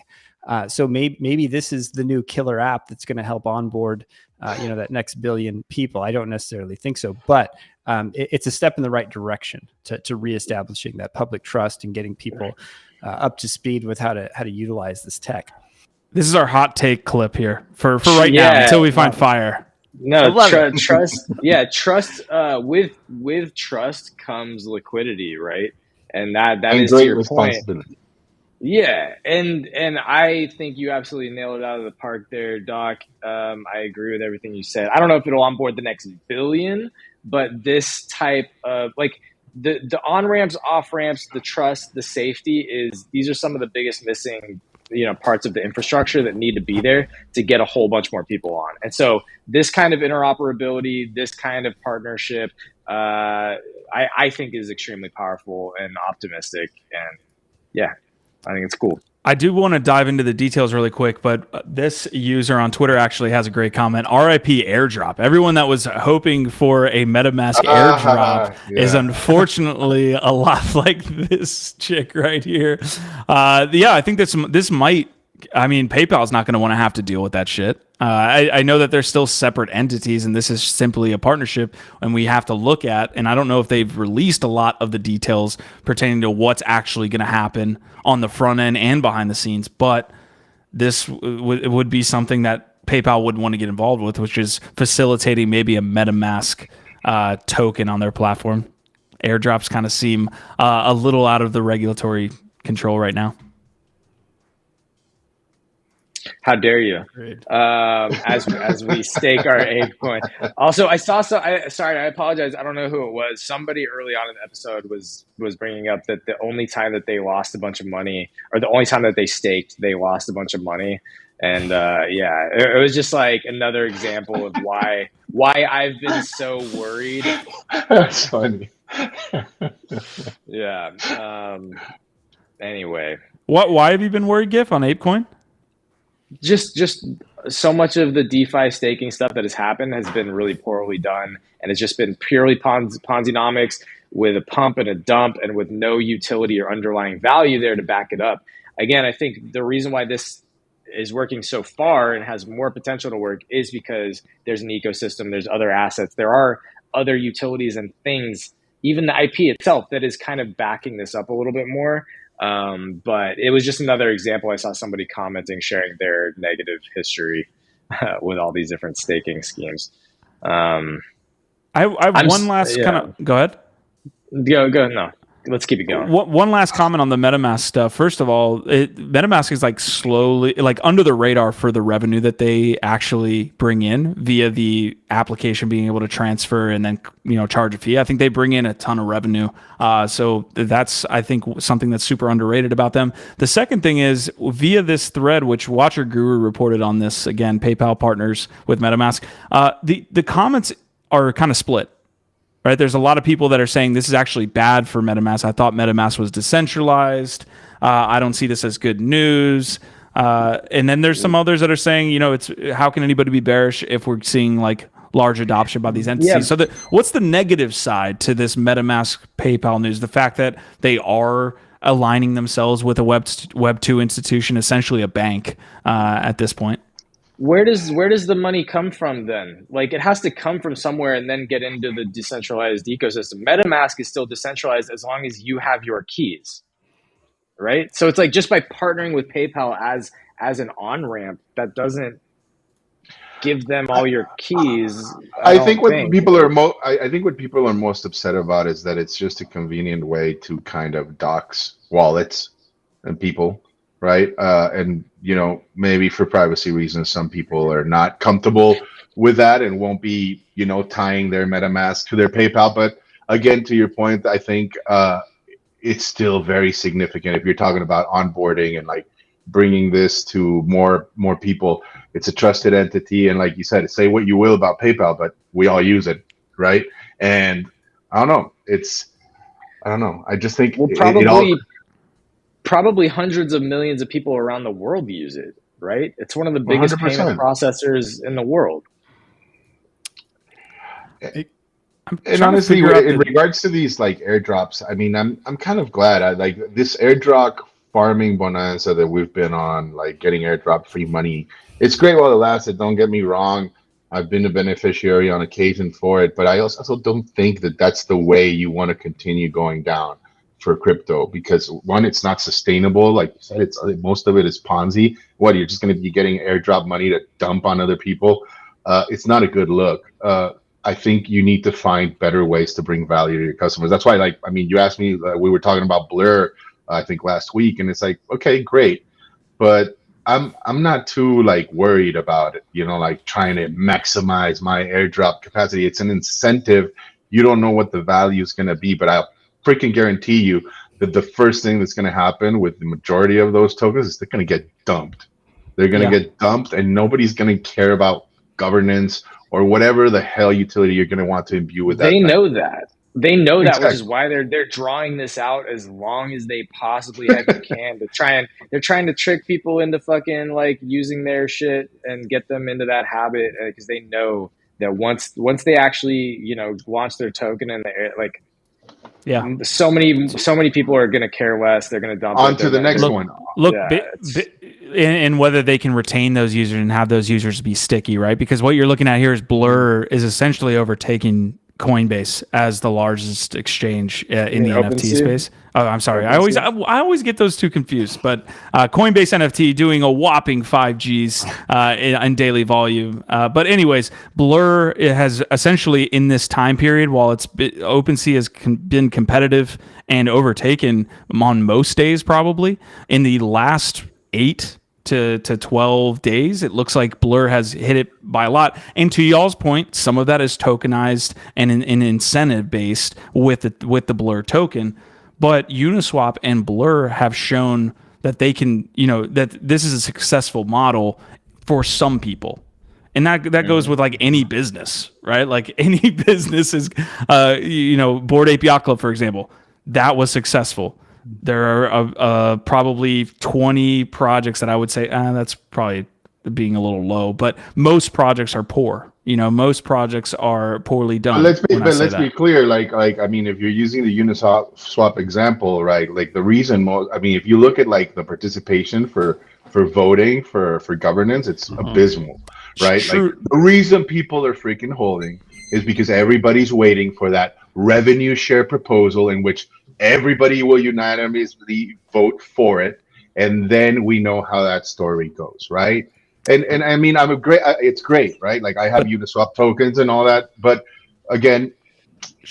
So maybe this is the new killer app that's going to help onboard, that next billion people. I don't necessarily think so, but it's a step in the right direction to reestablishing that public trust and getting people up to speed with how to utilize this tech. This is our hot take clip here for right now until we find fire. No, trust. Yeah, trust. With trust comes liquidity, right? And that is to your point. Yeah, and I think you absolutely nailed it out of the park there, Doc. I agree with everything you said. I don't know if it'll onboard the next billion, but this type of like the on ramps, off ramps, the trust, the safety these are some of the biggest missing parts of the infrastructure that need to be there to get a whole bunch more people on. And so this kind of interoperability, this kind of partnership, I think is extremely powerful and optimistic. And yeah, I think it's cool. I do want to dive into the details really quick, but this user on Twitter actually has a great comment. RIP airdrop. Everyone that was hoping for a MetaMask airdrop is unfortunately a lot like this chick right here. I think this might, PayPal's not going to want to have to deal with that shit. I know that they're still separate entities, and this is simply a partnership, and we have to look at, and I don't know if they've released a lot of the details pertaining to what's actually going to happen on the front end and behind the scenes, but this would be something that PayPal would want to get involved with, which is facilitating maybe a MetaMask token on their platform. Airdrops kind of seem a little out of the regulatory control right now. How dare you? As we stake our ApeCoin. Also, I saw sorry, I apologize. I don't know who it was. Somebody early on in the episode was bringing up that the only time that they lost a bunch of money, or the only time that they staked, they lost a bunch of money. And it was just like another example of why I've been so worried. That's funny. Yeah. Anyway, why have you been worried, Gif, on ApeCoin? Just so much of the DeFi staking stuff that has happened has been really poorly done, and it's just been purely Ponzi-nomics with a pump and a dump and with no utility or underlying value there to back it up. Again, I think the reason why this is working so far and has more potential to work is because there's an ecosystem, there's other assets, there are other utilities and things even the IP itself that is kind of backing this up a little bit more. But it was just another example. I saw somebody commenting, sharing their negative history with all these different staking schemes. I have one last kind of. Go ahead. Go. No, let's keep it going. One last comment on the MetaMask stuff. First of all, MetaMask is like slowly, like under the radar for the revenue that they actually bring in via the application being able to transfer and then charge a fee. I think they bring in a ton of revenue. So that's, I think, something that's super underrated about them. The second thing is via this thread, which Watcher Guru reported on this, again, PayPal partners with MetaMask. The comments are kind of split. Right, there's a lot of people that are saying this is actually bad for MetaMask. I thought MetaMask was decentralized. I don't see this as good news. And then there's some others that are saying, it's how can anybody be bearish if we're seeing like large adoption by these entities? Yeah. So what's the negative side to this MetaMask PayPal news? The fact that they are aligning themselves with a Web 2 institution, essentially a bank at this point. Where does the money come from then? Like, it has to come from somewhere and then get into the decentralized ecosystem. MetaMask is still decentralized as long as you have your keys, right? So it's like just by partnering with PayPal as an on-ramp, that doesn't give them all your keys. I think what people are most upset about is that it's just a convenient way to kind of dox wallets and people. Right. And, maybe for privacy reasons, some people are not comfortable with that and won't be, tying their MetaMask to their PayPal. But again, to your point, I think it's still very significant if you're talking about onboarding and like bringing this to more people. It's a trusted entity. And like you said, say what you will about PayPal, but we all use it. Right. And I don't know. I just think probably hundreds of millions of people around the world use it, right? It's one of the biggest 100%. Payment processors in the world. And honestly, in regards to these like airdrops, I mean, I'm kind of glad. I like this airdrop farming bonanza that we've been on, like getting airdrop free money. It's great while it lasted. Don't get me wrong. I've been a beneficiary on occasion for it, but I also don't think that that's the way you want to continue going down for crypto, because one, it's not sustainable. Like you said, most of it is Ponzi. What, you're just going to be getting airdrop money to dump on other people? It's not a good look. I think you need to find better ways to bring value to your customers. That's why, you asked me, we were talking about Blur, I think last week, and it's like, okay, great, but I'm not too worried about it. Trying to maximize my airdrop capacity. It's an incentive. You don't know what the value is going to be, but I'll freaking guarantee you that the first thing that's going to happen with the majority of those tokens is they're going to get dumped. They're going to get dumped, and nobody's going to care about governance or whatever the hell utility you're going to want to imbue with that. They know that. They know that, which is why they're drawing this out as long as they possibly can. They're trying to trick people into fucking using their shit and get them into that habit, because they know that once they actually launch their token and so many people are going to care less. They're going to dump on to the next one. Look, and whether they can retain those users and have those users be sticky, right? Because what you're looking at here is Blur is essentially overtaking Coinbase as the largest exchange in the NFT space. Oh, I'm sorry. I always get those two confused. But Coinbase NFT doing a whopping 5 Gs in daily volume. But anyways, Blur has essentially in this time period, while OpenSea has been competitive and overtaken on most days, probably in the last 8 to 12 days, it looks like Blur has hit it by a lot. And to y'all's point, some of that is tokenized and incentive based with the Blur token. But Uniswap and Blur have shown that they can, that this is a successful model for some people. And that goes with any business, right? Like any business is, Bored Ape Yacht Club, for example, that was successful. There are probably 20 projects that I would say that's probably being a little low, but most projects are poor. Most projects are poorly done. Let's be clear. If you're using the Uniswap example, right? The reason, if you look at the participation for voting for governance, it's abysmal, right? The reason people are freaking holding is because everybody's waiting for that revenue share proposal in which everybody will unanimously vote for it, and then we know how that story goes, right? And I mean, it's great, right? Like I have Uniswap tokens and all that, but again,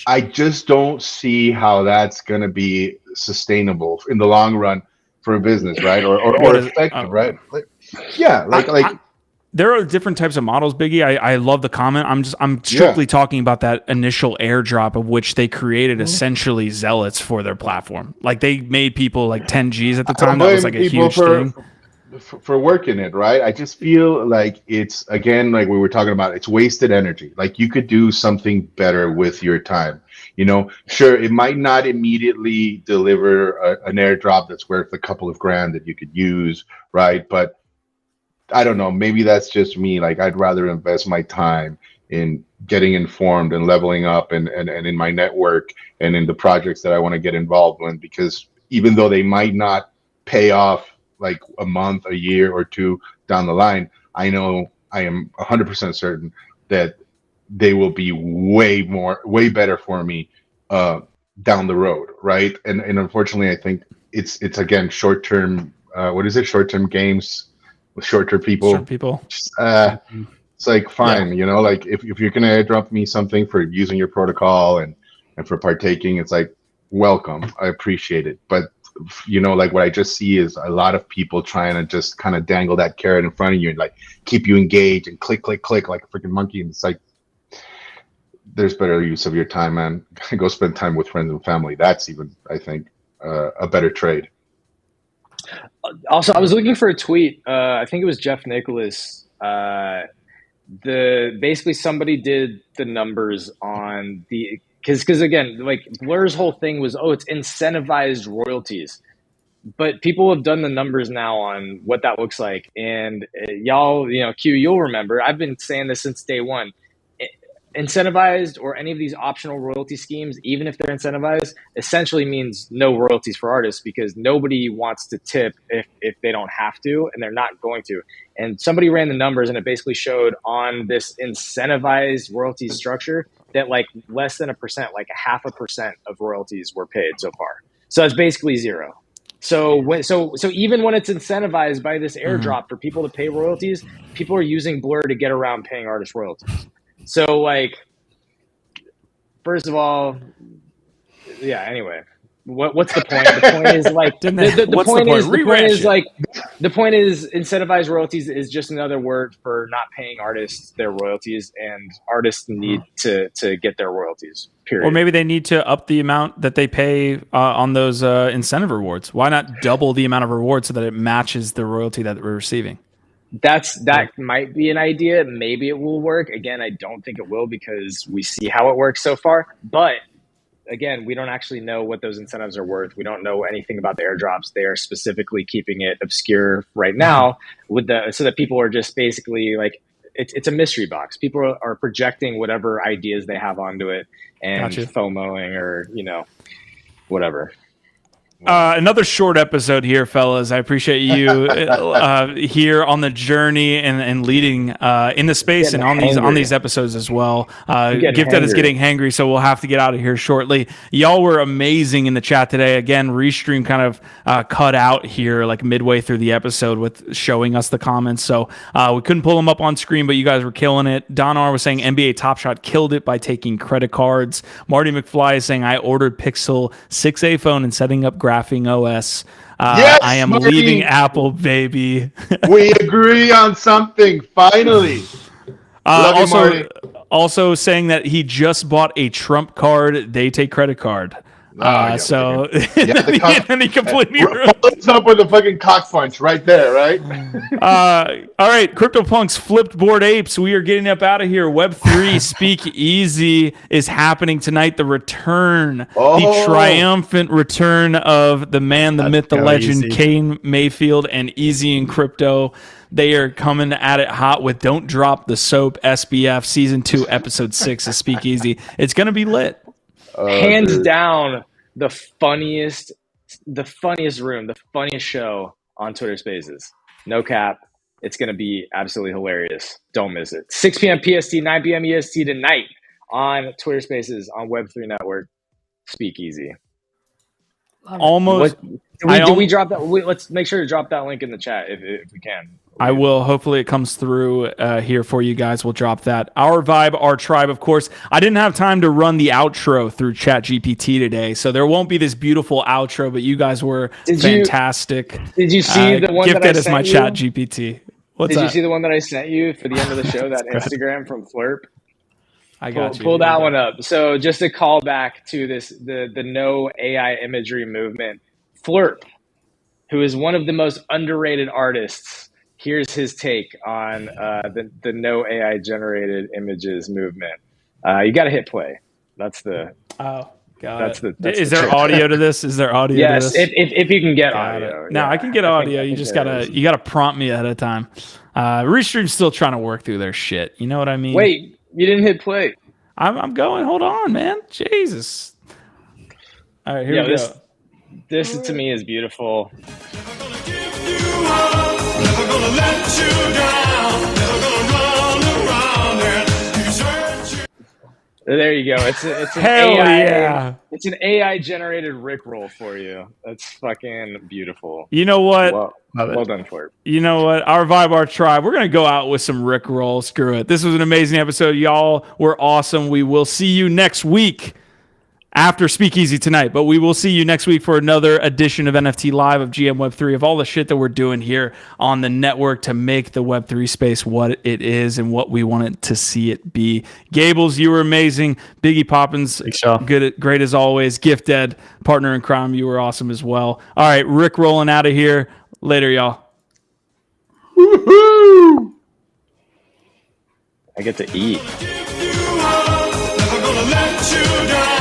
I just don't see how that's going to be sustainable in the long run for a business, right? Or effective, right? There are different types of models, Biggie. I love the comment. I'm strictly talking about that initial airdrop of which they created essentially zealots for their platform. Like they made people like 10 Gs at the time. That was like a huge thing. For working it, right? I just feel like it's, again, like we were talking about, it's wasted energy. Like you could do something better with your time. Sure, it might not immediately deliver an airdrop that's worth a couple of grand that you could use, right? But I don't know, maybe that's just me. Like I'd rather invest my time in getting informed and leveling up and in my network and in the projects that I want to get involved in, because even though they might not pay off like a month, a year or two down the line, I know I am 100% certain that they will be way better for me down the road, right? And unfortunately, I think it's again short-term. What is it? Short-term games with short-term people. It's like fine, like if you're gonna airdrop me something for using your protocol and for partaking, it's like welcome, I appreciate it, but like what I just see is a lot of people trying to just kind of dangle that carrot in front of you and like keep you engaged and click like a freaking monkey. And it's like, there's better use of your time, man. Go spend time with friends and family. That's even, I think, a better trade. Also, I was looking for a tweet. I think it was Jeff Nicholas. Basically somebody did the numbers on the, because again, like Blur's whole thing was, it's incentivized royalties, but people have done the numbers now on what that looks like. And y'all, Q, you'll remember, I've been saying this since day one. Incentivized or any of these optional royalty schemes, even if they're incentivized, essentially means no royalties for artists, because nobody wants to tip if they don't have to, and they're not going to. And somebody ran the numbers, and it basically showed on this incentivized royalty structure that like less than 1%, like 0.5% of royalties were paid so far. So it's basically zero. So even when it's incentivized by this airdrop for people to pay royalties, people are using Blur to get around paying artist royalties. So, like, first of all, anyway, what's the point? The point is, like, the point is incentivized royalties is just another word for not paying artists their royalties, and artists need to get their royalties, period. Or maybe they need to up the amount that they pay on those incentive rewards. Why not double the amount of rewards so that it matches the royalty that we're receiving? That might be an idea. Maybe it will work. Again, I don't think it will, because we see how it works so far. But again, we don't actually know what those incentives are worth. We don't know anything about the airdrops. They are specifically keeping it obscure right now so that people are just basically like, it's a mystery box. People are projecting whatever ideas they have onto it and FOMOing or, whatever. Another short episode here, fellas. I appreciate you here on the journey and leading in the space and on these episodes as well. Gifted is getting hangry, so we'll have to get out of here shortly. Y'all were amazing in the chat today. Again, Restream kind of cut out here like midway through the episode with showing us the comments, so we couldn't pull them up on screen, but you guys were killing it. Don R was saying NBA Top Shot killed it by taking credit cards. Marty McFly is saying I ordered Pixel 6a phone and setting up Graphing OS. Yes, I am Marty. leaving Apple, baby. We agree on something, finally. Also saying that he just bought a Trump card. They take credit card. And then he completely follows up with a fucking CockPunch right there, right? All right, CryptoPunks flipped board apes. We are getting up out of here. Web3 Speak Easy is happening tonight. The return, the triumphant return of the man, the myth, the legend, Kane Mayfield, and Easy in Crypto. They are coming at it hot with Don't Drop the Soap SBF Season 2, Episode 6 of Speak Easy. It's going to be lit. Hands down, the funniest room, the funniest show on Twitter Spaces. No cap. It's going to be absolutely hilarious. Don't miss it. 6 p.m. PST, 9 p.m. EST tonight on Twitter Spaces on Web3 Network. Speakeasy. Almost. Did we drop that? Let's make sure to drop that link in the chat if we can. I will. Hopefully it comes through here for you guys. We'll drop that. Our vibe, our tribe, of course. I didn't have time to run the outro through ChatGPT today, so there won't be this beautiful outro, but you guys were fantastic. Did you see the one that I sent you? Gifted as my ChatGPT. Did you see the one that I sent you for the end of the show, that Instagram from Flurp? I got you. Pull that one up. So just to call back to the no AI imagery movement, Flurp, who is one of the most underrated artists, here's his take on the no AI generated images movement. You got to hit play. That's the. Oh, God. Is there audio to this? Is there audio? Yes, to this? if you can get audio. No, I can get audio. You just gotta prompt me ahead of time. Restream's still trying to work through their shit. You know what I mean? Wait, you didn't hit play. I'm going. Hold on, man. Jesus. All right, here we go. This to me is beautiful. There you go. It's an Hell AI. Yeah. It's an AI generated Rickroll for you. That's fucking beautiful. You know what? Well done for it. You know what? Our vibe, our tribe. We're gonna go out with some Rickroll. Screw it. This was an amazing episode. Y'all were awesome. We will see you next week after Speakeasy tonight, but we will see you next week for another edition of NFT Live, of GM Web3, of all the shit that we're doing here on the network to make the Web3 space what it is and what we want it to see it be. Gables, you were amazing. Biggie Poppins, great as always. Gifted, partner in crime, you were awesome as well. All right, Rick rolling out of here. Later, y'all. Woohoo! I get to eat. Never gonna let you down.